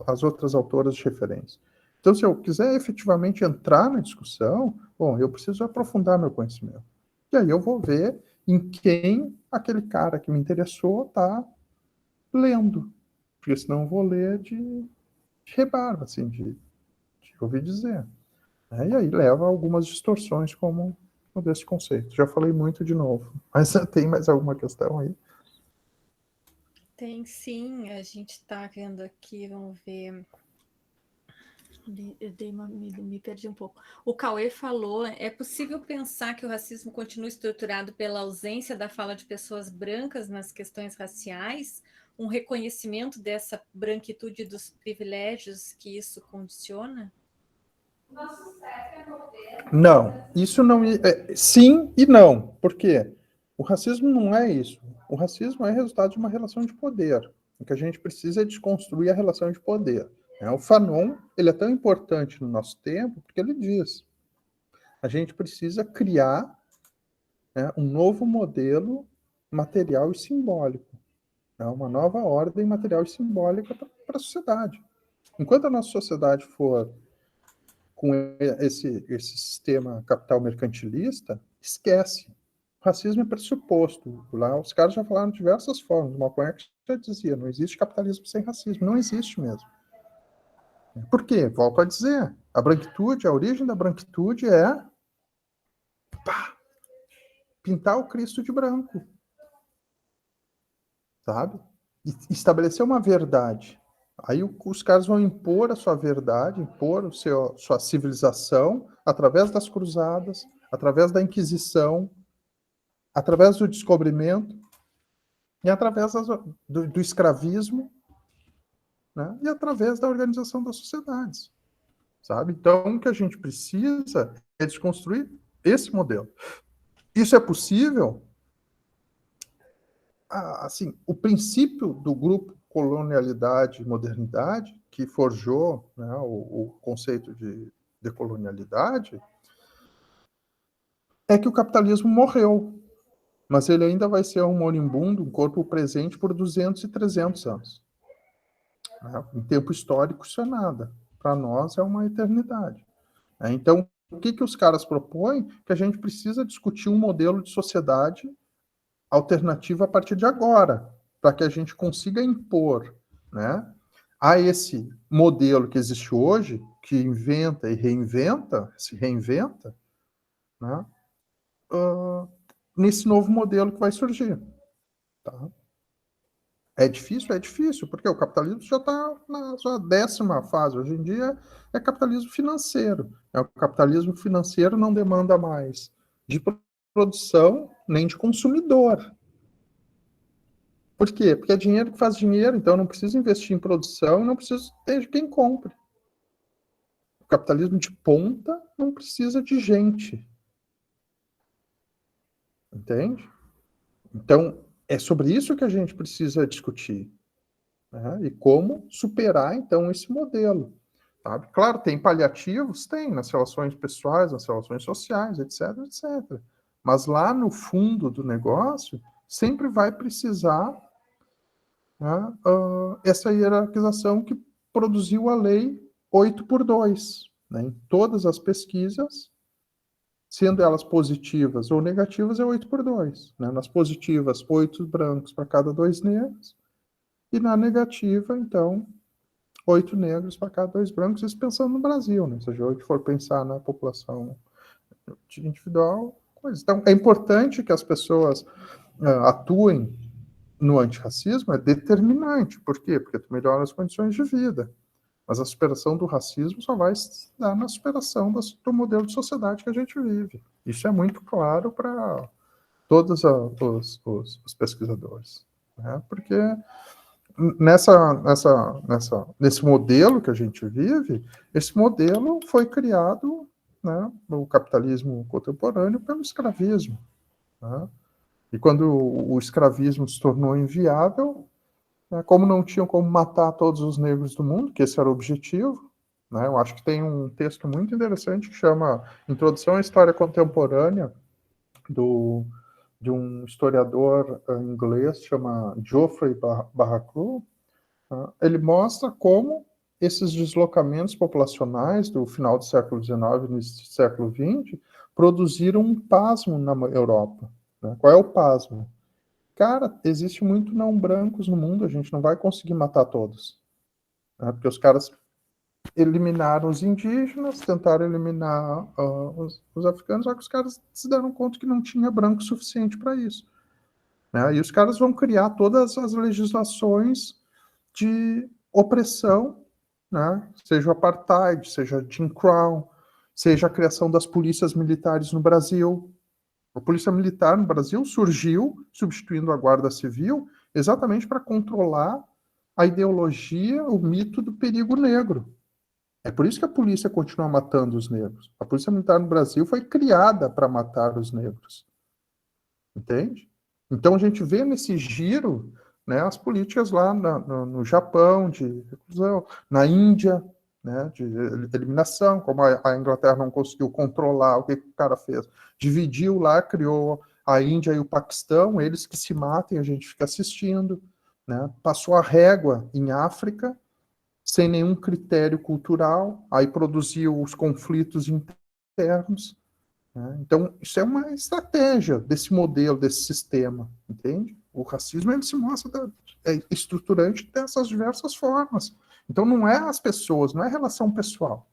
as outras autoras de referência. Então, se eu quiser efetivamente entrar na discussão, bom, eu preciso aprofundar meu conhecimento. E aí eu vou ver em quem aquele cara que me interessou está lendo. Porque senão eu vou ler de rebarba, assim, de ouvir dizer. E aí leva a algumas distorções como desse conceito. Já falei muito de novo. Mas tem mais alguma questão aí? Tem sim, a gente está vendo aqui, vamos ver. Me perdi um pouco. O Cauê falou: é possível pensar que o racismo continua estruturado pela ausência da fala de pessoas brancas nas questões raciais, um reconhecimento dessa branquitude dos privilégios que isso condiciona? Não, isso não é. Sim e não. Por quê? O racismo não é isso. O racismo é resultado de uma relação de poder. O que a gente precisa é desconstruir a relação de poder. O Fanon, ele é tão importante no nosso tempo porque ele diz: a gente precisa criar, né, um novo modelo material e simbólico, né, uma nova ordem material e simbólica para a sociedade. Enquanto a nossa sociedade for com esse sistema capital mercantilista, esquece. O racismo é pressuposto. Lá os caras já falaram de diversas formas. O Malcolm X já dizia: não existe capitalismo sem racismo. Não existe mesmo. Por quê? Volto a dizer, a branquitude, a origem da branquitude é pintar o Cristo de branco, sabe? E estabelecer uma verdade. Aí os caras vão impor a sua verdade, impor sua civilização através das cruzadas, através da Inquisição, através do descobrimento e através do escravismo, né? E através da organização das sociedades, sabe? Então, o que a gente precisa é desconstruir esse modelo. Isso é possível? Assim, o princípio do grupo colonialidade e modernidade, que forjou, né, o conceito de decolonialidade, é que o capitalismo morreu, mas ele ainda vai ser um moribundo, um corpo presente por 200 e 300 anos. Em tempo histórico, isso é nada. Para nós, é uma eternidade. Então, o que os caras propõem? Que a gente precisa discutir um modelo de sociedade alternativa a partir de agora, para que a gente consiga impor, né, a esse modelo que existe hoje, que inventa e reinventa, se reinventa, né, nesse novo modelo que vai surgir. Tá? É difícil, porque o capitalismo já está na sua 10ª fase. Hoje em dia é capitalismo financeiro. O capitalismo financeiro não demanda mais de produção nem de consumidor. Por quê? Porque é dinheiro que faz dinheiro, então eu não preciso investir em produção e não preciso ter de quem compre. O capitalismo de ponta não precisa de gente. Entende? Então, é sobre isso que a gente precisa discutir. Né? E como superar, então, esse modelo. Sabe? Claro, tem paliativos? Tem, nas relações pessoais, nas relações sociais, etc, etc. Mas lá no fundo do negócio, sempre vai precisar, né, essa hierarquização que produziu a lei 8/2, né? Em todas as pesquisas, sendo elas positivas ou negativas, é 8/2. Né? Nas positivas, 8 brancos para cada 2 negros, e na negativa, então, 8 negros para cada 2 brancos, isso pensando no Brasil, né? Se a gente for pensar na população individual, coisa. Então, é importante que as pessoas atuem no antirracismo, é determinante. Por quê? Porque tu melhora as condições de vida. Mas a superação do racismo só vai se dar na superação do modelo de sociedade que a gente vive. Isso é muito claro para todos os pesquisadores. Né? Porque nesse modelo que a gente vive, esse modelo foi criado, né, no capitalismo contemporâneo pelo escravismo. Né? E quando o escravismo se tornou inviável, como não tinham como matar todos os negros do mundo, que esse era o objetivo, né? Eu acho que tem um texto muito interessante que chama Introdução à História Contemporânea, de um historiador inglês, chama Geoffrey Barraclough. Ele mostra como esses deslocamentos populacionais do final do século XIX e início do século XX produziram um pasmo na Europa. Né? Qual é o pasmo? Cara, existe muito não brancos no mundo, a gente não vai conseguir matar todos. Né? Porque os caras eliminaram os indígenas, tentaram eliminar os africanos, só que os caras se deram conta que não tinha branco suficiente para isso. Né? E os caras vão criar todas as legislações de opressão, né? Seja o apartheid, seja Jim Crow, seja a criação das polícias militares no Brasil. A polícia militar no Brasil surgiu, substituindo a Guarda Civil, exatamente para controlar a ideologia, o mito do perigo negro. É por isso que a polícia continua matando os negros. A polícia militar no Brasil foi criada para matar os negros. Entende? Então a gente vê nesse giro, né, as políticas lá no Japão, de reclusão, na Índia, né, de eliminação, como a Inglaterra não conseguiu controlar, o que o cara fez? Dividiu lá, criou a Índia e o Paquistão, eles que se matem, a gente fica assistindo. Né? Passou a régua em África, sem nenhum critério cultural, aí produziu os conflitos internos. Né? Então, isso é uma estratégia desse modelo, desse sistema, entende? O racismo ele se mostra estruturante dessas diversas formas. Então, não é as pessoas, não é relação pessoal.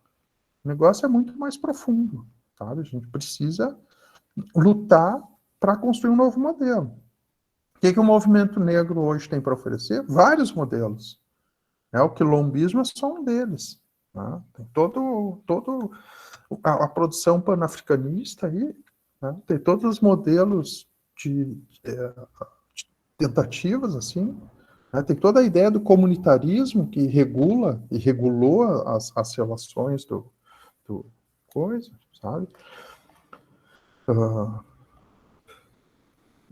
O negócio é muito mais profundo, sabe? A gente precisa lutar para construir um novo modelo. O que o movimento negro hoje tem para oferecer? Vários modelos. O quilombismo é só um deles. Né? Tem todo a produção panafricanista aí, né? Tem todos os modelos de tentativas, assim, né? Tem toda a ideia do comunitarismo que regula e regulou as relações do coisa, sabe?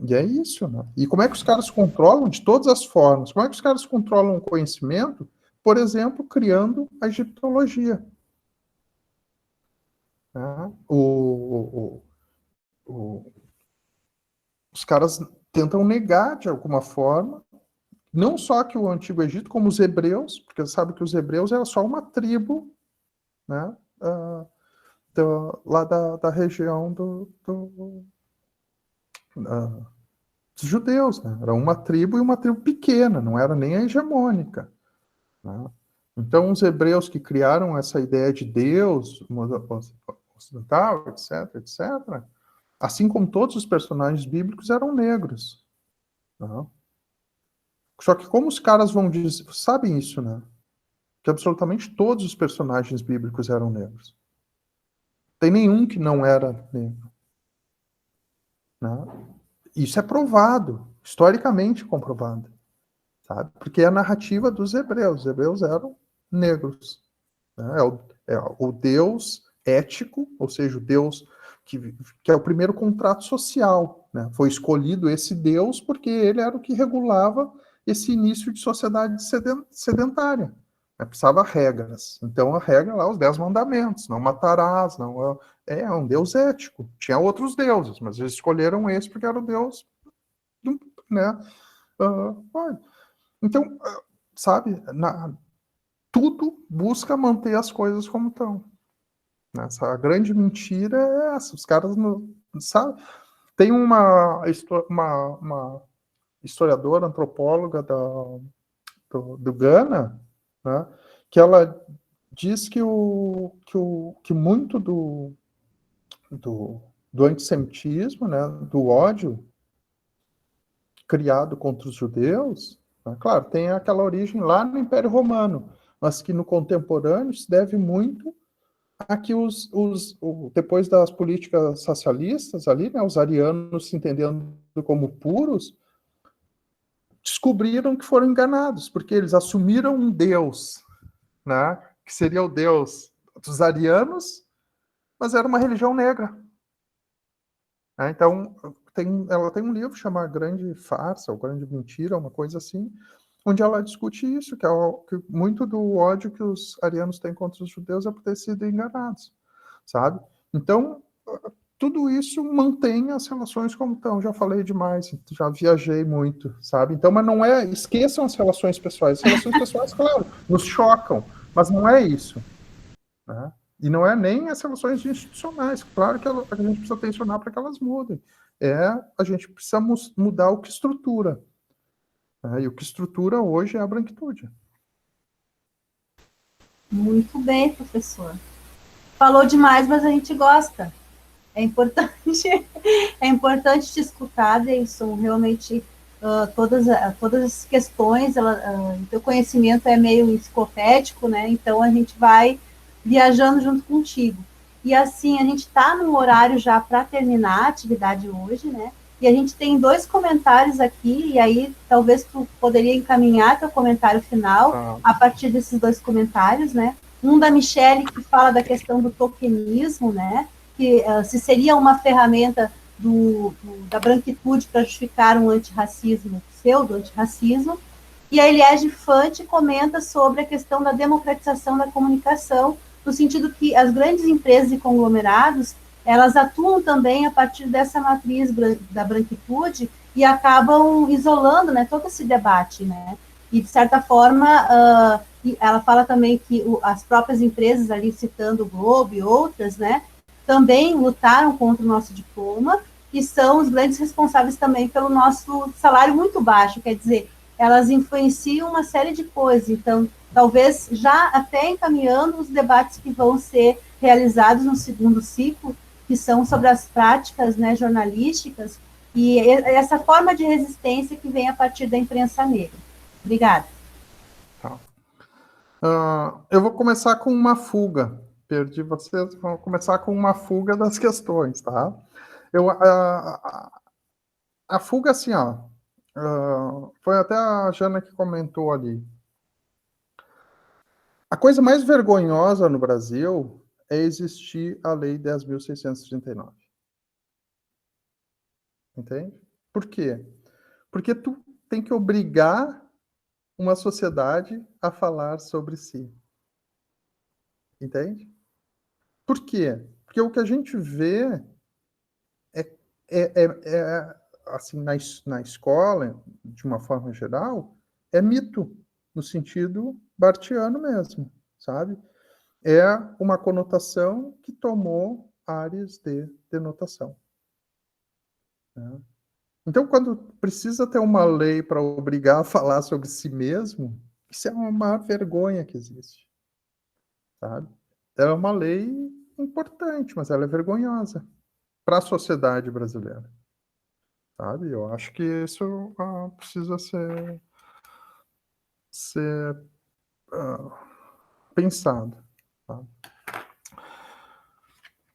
E é isso, né? E como é que os caras controlam de todas as formas? Como é que os caras controlam o conhecimento? Por exemplo, criando a egiptologia. Né? Os caras tentam negar, de alguma forma, não só que o Antigo Egito, como os hebreus, porque você sabe que os hebreus era só uma tribo, né? Lá da região dos judeus, né? Era uma tribo e uma tribo pequena, não era nem a hegemônica. Né? Então, os hebreus que criaram essa ideia de Deus ocidental, etc., etc., assim como todos os personagens bíblicos eram negros. Né? Só que como os caras vão dizer, sabem isso, né? Que absolutamente todos os personagens bíblicos eram negros. Tem nenhum que não era negro. Né? Isso é provado, historicamente comprovado. Sabe? Porque é a narrativa dos hebreus. Os hebreus eram negros. Né? É o Deus ético, ou seja, o Deus que é o primeiro contrato social. Né? Foi escolhido esse Deus porque ele era o que regulava esse início de sociedade sedentária. Né? Precisava regras. Então, a regra lá, os 10 mandamentos, não matarás, não é um Deus ético. Tinha outros deuses, mas eles escolheram esse porque era o Deus, né? Então, sabe, tudo busca manter as coisas como estão. Essa grande mentira é essa. Os caras não sabe. Tem uma historiadora, antropóloga do Ghana, né, que ela diz que muito do antissemitismo, né, do ódio criado contra os judeus, né, claro, tem aquela origem lá no Império Romano, mas que no contemporâneo se deve muito a que depois das políticas socialistas ali, né, os arianos se entendendo como puros, descobriram que foram enganados, porque eles assumiram um Deus, né, que seria o Deus dos arianos, mas era uma religião negra. Né? Então, ela tem um livro chamado Grande Farsa, ou Grande Mentira, uma coisa assim, onde ela discute isso, que muito do ódio que os arianos têm contra os judeus é por ter sido enganados, sabe? Então, tudo isso mantém as relações como estão. Já falei demais, já viajei muito, sabe? Então, mas não é... Esqueçam as relações pessoais. As relações pessoais, claro, nos chocam, mas não é isso, né? E não é nem as relações institucionais. Claro que a gente precisa tensionar para que elas mudem. A gente precisa mudar o que estrutura. Né? E o que estrutura hoje é a branquitude. Muito bem, professor. Falou demais, mas a gente gosta. É importante, é importante te escutar, Deilson. Realmente, todas as questões, o teu conhecimento é meio enciclopédico, né? Então, a gente vai viajando junto contigo. E assim, a gente está num horário já para terminar a atividade hoje, né? E a gente tem 2 comentários aqui, e aí talvez tu poderia encaminhar teu comentário final a partir desses 2 comentários, né? Um da Michele, que fala da questão do tokenismo, né? Que se seria uma ferramenta da branquitude para justificar um antirracismo, pseudo-antirracismo. E a Eliege Fante comenta sobre a questão da democratização da comunicação, no sentido que as grandes empresas e conglomerados, elas atuam também a partir dessa matriz da branquitude e acabam isolando, né, todo esse debate, né? E, de certa forma, ela fala também que as próprias empresas, ali citando o Globo e outras, né, também lutaram contra o nosso diploma e são os grandes responsáveis também pelo nosso salário muito baixo, quer dizer, elas influenciam uma série de coisas, então, talvez já até encaminhando os debates que vão ser realizados no segundo ciclo, que são sobre as práticas, né, jornalísticas, e essa forma de resistência que vem a partir da imprensa negra. Obrigada. Tá. Eu vou começar com uma fuga. Perdi vocês, vou começar com uma fuga das questões, tá? A fuga, assim, ó, foi até a Jana que comentou ali. A coisa mais vergonhosa no Brasil é existir a Lei 10.639. Entende? Por quê? Porque tu tem que obrigar uma sociedade a falar sobre si. Entende? Por quê? Porque o que a gente vê assim, na escola, de uma forma geral, é mito, no sentido barthiano mesmo, sabe? É uma conotação que tomou áreas de denotação. Né? Então, quando precisa ter uma lei para obrigar a falar sobre si mesmo, isso é uma maior vergonha que existe. Sabe? É uma lei importante, mas ela é vergonhosa para a sociedade brasileira. Sabe? Eu acho que isso precisa ser pensado. Tá?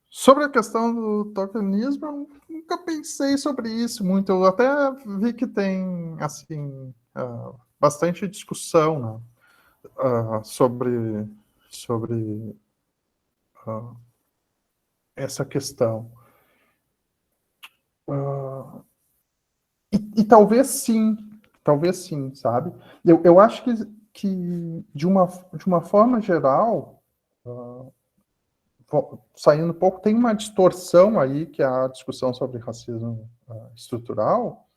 Sobre a questão do tokenismo, eu nunca pensei sobre isso muito. Eu até vi que tem assim bastante discussão, né? sobre essa questão. E talvez sim, sabe? Eu acho que de uma forma geral, saindo um pouco, tem uma distorção aí, que é a discussão sobre racismo estrutural,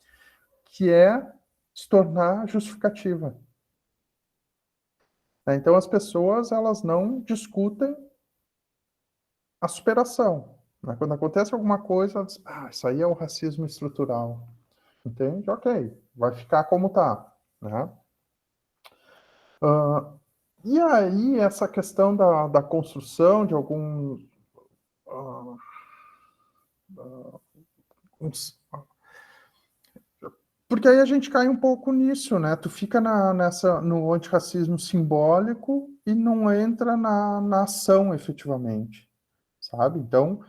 que é se tornar justificativa. né? Então, as pessoas, elas não discutem a superação, né? Quando acontece alguma coisa, elas dizem, isso aí é o racismo estrutural. Entende? Ok, vai ficar como está, né? E aí, essa questão da construção de alguns... porque aí a gente cai um pouco nisso, né? Tu fica no antirracismo simbólico e não entra na ação efetivamente, sabe? Então,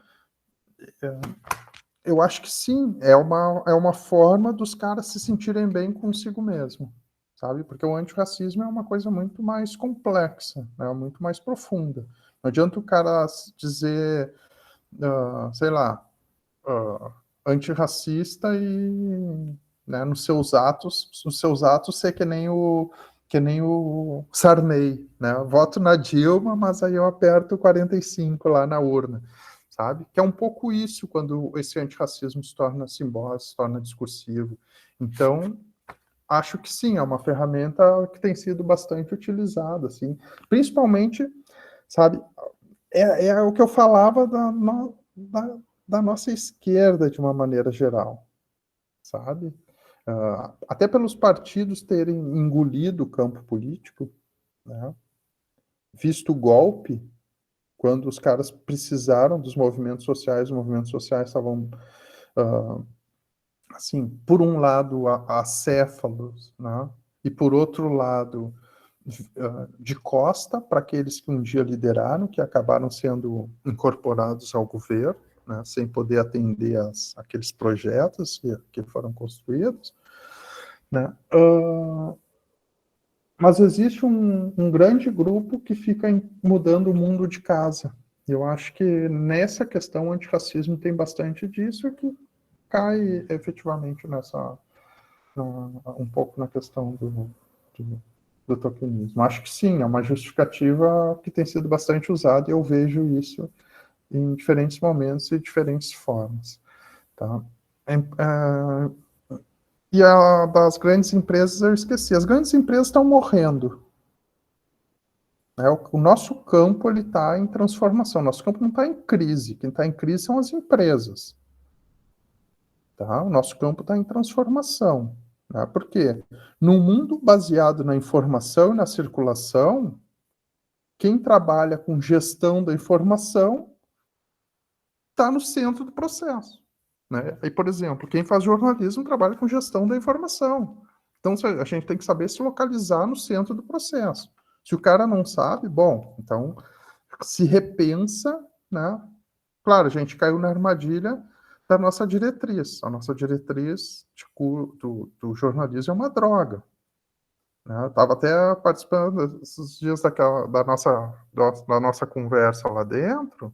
eu acho que sim, é uma forma dos caras se sentirem bem consigo mesmo, sabe? Porque o antirracismo é uma coisa muito mais complexa, né? Muito mais profunda. Não adianta o cara dizer, sei lá, antirracista e, né, nos seus atos ser que nem o Sarney, né? Voto na Dilma, mas aí eu aperto 45 lá na urna, sabe? Que é um pouco isso quando esse antirracismo se torna simbólico, se torna discursivo. Então, acho que sim, é uma ferramenta que tem sido bastante utilizada, assim, principalmente, sabe, é o que eu falava da nossa esquerda de uma maneira geral, sabe? Até pelos partidos terem engolido o campo político, né? Visto o golpe, quando os caras precisaram dos movimentos sociais, os movimentos sociais estavam, assim, por um lado, acéfalos, né? E por outro lado, de costa para aqueles que um dia lideraram, que acabaram sendo incorporados ao governo, né, sem poder atender aqueles projetos que foram construídos, né? Mas existe um grande grupo que fica mudando o mundo de casa. Eu acho que nessa questão o antirracismo tem bastante disso, que cai efetivamente um pouco na questão do tokenismo. Acho que sim, é uma justificativa que tem sido bastante usada e eu vejo isso em diferentes momentos e diferentes formas. Tá? E das grandes empresas eu esqueci. As grandes empresas estão morrendo. Né? O nosso campo está em transformação. Nosso campo não está em crise. Quem está em crise são as empresas. Tá? O nosso campo está em transformação. Né? Por quê? Num mundo baseado na informação e na circulação, quem trabalha com gestão da informação está no centro do processo. Né? E, por exemplo, quem faz jornalismo trabalha com gestão da informação. Então, a gente tem que saber se localizar no centro do processo. Se o cara não sabe, bom, então se repensa, né? Claro, a gente caiu na armadilha da nossa diretriz. A nossa diretriz do jornalismo é uma droga. Né? Eu estava até participando esses dias da nossa conversa lá dentro,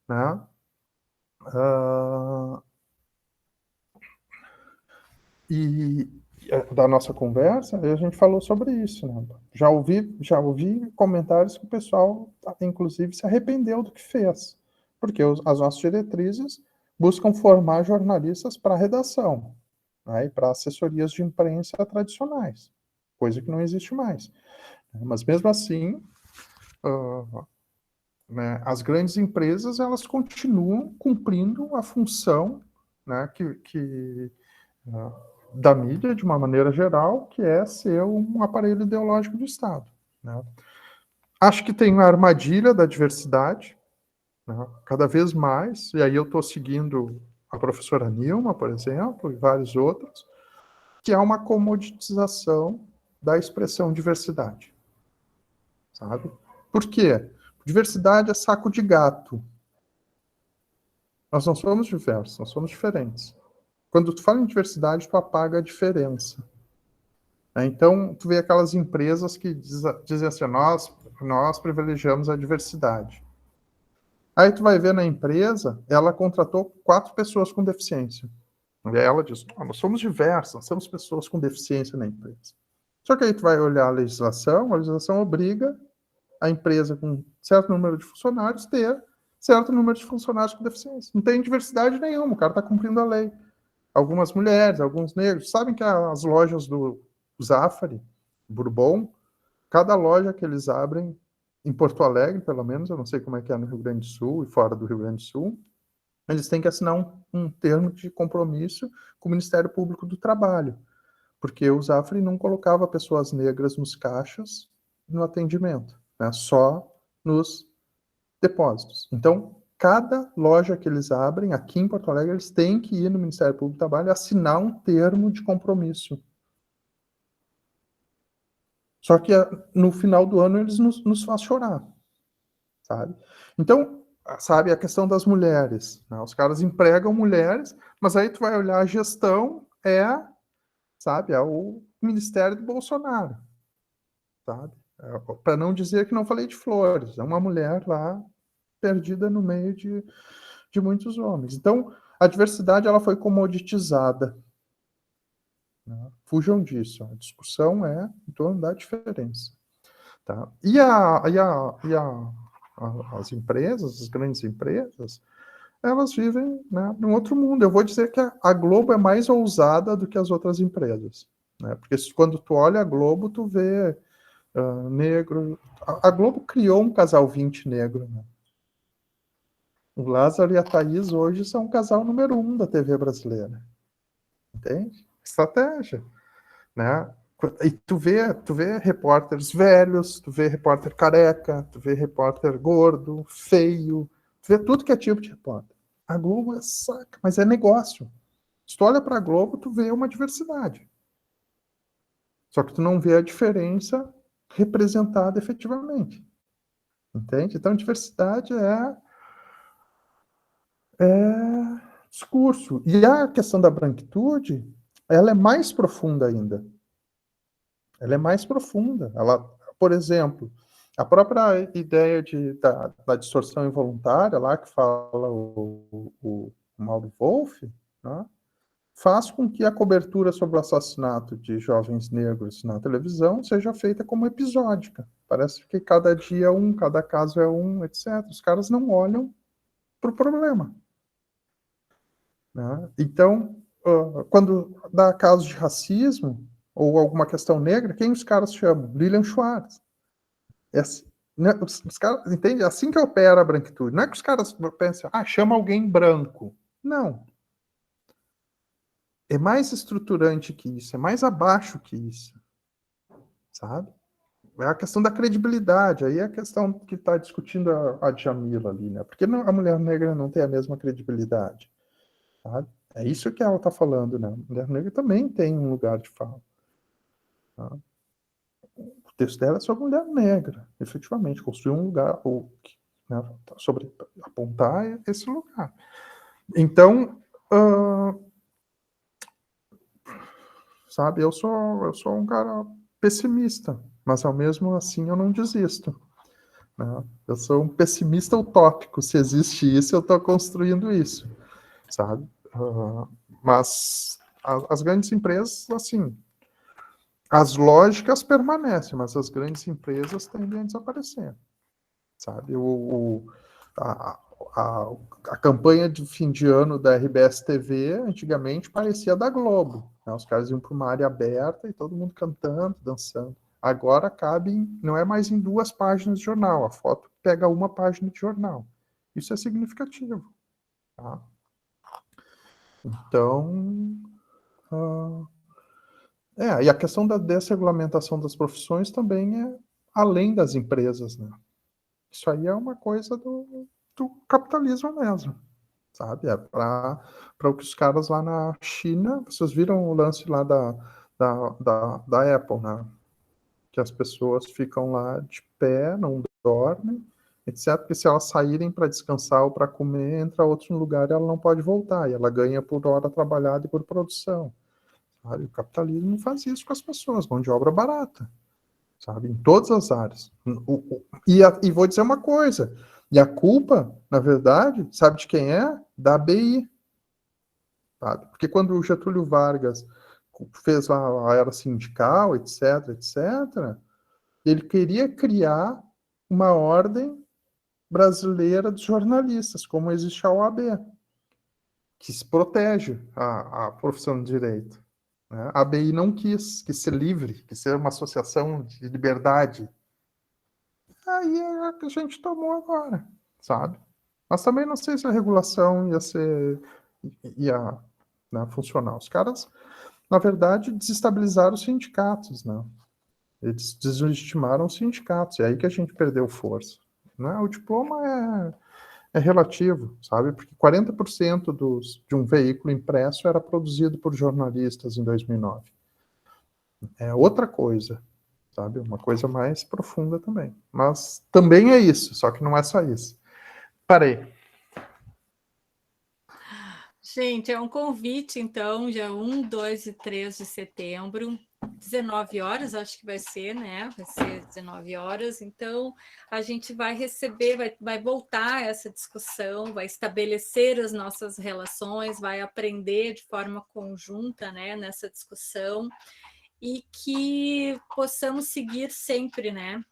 né? Da nossa conversa, a gente falou sobre isso. Né? Já ouvi comentários que o pessoal, inclusive, se arrependeu do que fez, porque as nossas diretrizes buscam formar jornalistas para redação, né? E para assessorias de imprensa tradicionais, coisa que não existe mais. Mas mesmo assim, né, as grandes empresas elas continuam cumprindo a função, né, da mídia de uma maneira geral, que é ser um aparelho ideológico do Estado. Né? Acho que tem a armadilha da diversidade, né, cada vez mais, e aí eu estou seguindo a professora Nilma, por exemplo, e vários outros, que é uma comoditização da expressão diversidade. Sabe? Por quê? Diversidade é saco de gato. Nós não somos diversos, nós somos diferentes. Quando tu fala em diversidade, tu apaga a diferença. Então, tu vê aquelas empresas que dizem assim, nós privilegiamos a diversidade. Aí tu vai ver na empresa, ela contratou 4 pessoas com deficiência. E aí ela diz, nós somos diversos, nós temos pessoas com deficiência na empresa. Só que aí tu vai olhar a legislação obriga a empresa com certo número de funcionários ter certo número de funcionários com deficiência. Não tem diversidade nenhuma, o cara está cumprindo a lei. Algumas mulheres, alguns negros. Sabem que as lojas do Zafari, Bourbon, cada loja que eles abrem, em Porto Alegre, pelo menos, eu não sei como é que é no Rio Grande do Sul e fora do Rio Grande do Sul, eles têm que assinar um termo de compromisso com o Ministério Público do Trabalho, porque o Zafre não colocava pessoas negras nos caixas no atendimento, né, só nos depósitos. Então, cada loja que eles abrem aqui em Porto Alegre, eles têm que ir no Ministério Público do Trabalho e assinar um termo de compromisso. Só que no final do ano eles nos fazem chorar, sabe? Então, sabe, a questão das mulheres, né? Os caras empregam mulheres, mas aí tu vai olhar a gestão sabe, é o Ministério do Bolsonaro, sabe? Para não dizer que não falei de flores, é uma mulher lá perdida no meio de muitos homens. Então, a diversidade ela foi comoditizada. Né? Fujam disso. A discussão é em torno da diferença. Tá? As empresas, as grandes empresas, elas vivem, né, num outro mundo. Eu vou dizer que a Globo é mais ousada do que as outras empresas. Né? Porque quando tu olha a Globo, tu vê negro. A Globo criou um casal 20 negro. Né? O Lázaro e a Thaís hoje são o casal número 1 da TV brasileira. Entende? Estratégia. Né? E tu vê repórteres velhos, tu vê repórter careca, tu vê repórter gordo, feio, tu vê tudo que é tipo de repórter. A Globo é saca, mas é negócio. Se tu olha para a Globo, tu vê uma diversidade. Só que tu não vê a diferença representada efetivamente. Entende? Então, diversidade é discurso. E a questão da branquitude, ela é mais profunda ainda. Ela é mais profunda. Ela, por exemplo, a própria ideia da distorção involuntária, lá que fala o Mauro Wolff, né, faz com que a cobertura sobre o assassinato de jovens negros na televisão seja feita como episódica. Parece que cada dia é um, cada caso é um, etc. Os caras não olham para o problema. Né? Então, quando dá casos de racismo ou alguma questão negra, quem os caras chamam? Lilian Schwartz. É assim, né? Os caras, entende? É assim que opera a branquitude. Não é que os caras pensam, chama alguém branco. Não. É mais estruturante que isso, é mais abaixo que isso. Sabe? É a questão da credibilidade. Aí é a questão que está discutindo a Djamila ali, né? Porque a mulher negra não tem a mesma credibilidade. Sabe? É isso que ela está falando, né? A mulher negra também tem um lugar de fala. Tá? O texto dela é sobre mulher negra, efetivamente, construir um lugar, né, sobre apontar esse lugar. Então, sabe, eu sou um cara pessimista, mas ao mesmo assim eu não desisto. Né? Eu sou um pessimista utópico, se existe isso, eu estou construindo isso, sabe? Mas as grandes empresas, assim, as lógicas permanecem, mas as grandes empresas tendem a desaparecer, sabe? A campanha de fim de ano da RBS TV, antigamente, parecia da Globo. Né? Os caras iam para uma área aberta e todo mundo cantando, dançando. Agora não é mais em 2 páginas de jornal, a foto pega 1 página de jornal. Isso é significativo. Tá? Então, e a questão da desregulamentação das profissões também é além das empresas, né? Isso aí é uma coisa do capitalismo mesmo, sabe? É para o que os caras lá na China, vocês viram o lance lá da Apple, né? Que as pessoas ficam lá de pé, não dormem, etc. Porque se elas saírem para descansar ou para comer, entra outro lugar e ela não pode voltar, e ela ganha por hora trabalhada e por produção. Sabe? O capitalismo faz isso com as pessoas, mão de obra barata, sabe? Em todas as áreas. E vou dizer uma coisa, e a culpa, na verdade, sabe de quem é? Da ABI. Sabe? Porque quando o Getúlio Vargas fez a era sindical, etc., ele queria criar uma ordem brasileira dos jornalistas, como existe a OAB, que se protege a profissão de direito. né? A ABI não quis ser livre, quis ser uma associação de liberdade. Aí é a que a gente tomou agora, sabe? Mas também não sei se a regulação ia, né, funcionar. Os caras, na verdade, desestabilizaram os sindicatos, né? Eles deslegitimaram os sindicatos, é aí que a gente perdeu força. Né? O diploma é relativo, sabe? Porque 40% de um veículo impresso era produzido por jornalistas em 2009. É outra coisa, sabe? Uma coisa mais profunda também. Mas também é isso, só que não é só isso. Parei. Gente, é um convite, então, dia 1, 2 e 3 de setembro, 19 horas, acho que vai ser, né? Vai ser 19 horas. Então, a gente vai receber, vai voltar essa discussão, vai estabelecer as nossas relações, vai aprender de forma conjunta, né, nessa discussão, e que possamos seguir sempre, né?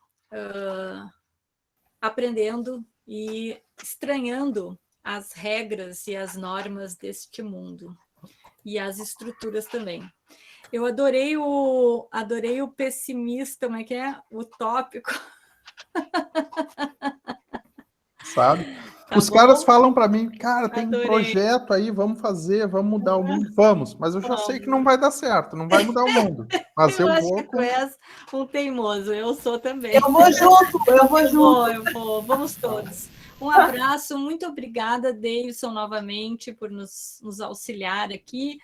Aprendendo e estranhando as regras e as normas deste mundo e as estruturas também. Eu adorei o pessimista, como é que é? Utópico. Sabe? Tá Os caras bom? falam para mim, cara, tem um Adorei. projeto aí, vamos fazer, vamos mudar o mundo, vamos. Mas eu já sei que não vai dar certo, não vai mudar o mundo. Mas Eu eu acho vou que tu és um teimoso, eu sou também. Eu vou junto, eu vou junto. Eu vou, vamos todos. Um abraço, muito obrigada, Davidson, novamente, por nos auxiliar aqui,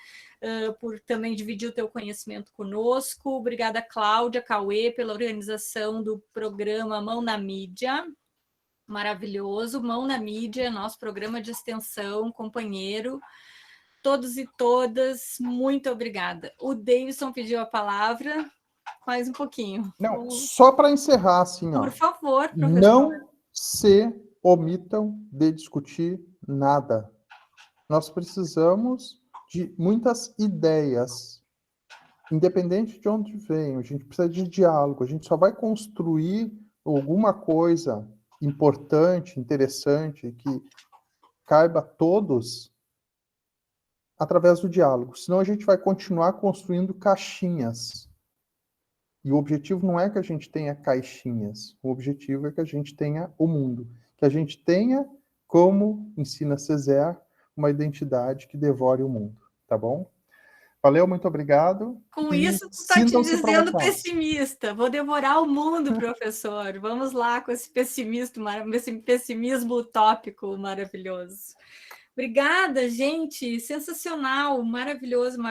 por também dividir o teu conhecimento conosco. Obrigada, Cláudia, Cauê, pela organização do programa Mão na Mídia. Maravilhoso, Mão na Mídia, nosso programa de extensão, companheiro. Todos e todas, muito obrigada. O Davidson pediu a palavra, mais um pouquinho. Não, só para encerrar, assim, ó. Por favor, professor. Não se omitam de discutir nada. Nós precisamos de muitas ideias, independente de onde venham. A gente precisa de diálogo. A gente só vai construir alguma coisa importante, interessante, que caiba a todos através do diálogo. Senão a gente vai continuar construindo caixinhas. E o objetivo não é que a gente tenha caixinhas, o objetivo é que a gente tenha o mundo, que a gente tenha, como ensina Césaire, uma identidade que devore o mundo, tá bom? Valeu, muito obrigado. Com E isso, tu está te sintam-se dizendo provocados. pessimista. Vou devorar o mundo, professor. Vamos lá com esse pessimismo utópico maravilhoso. Obrigada, gente. Sensacional, maravilhoso.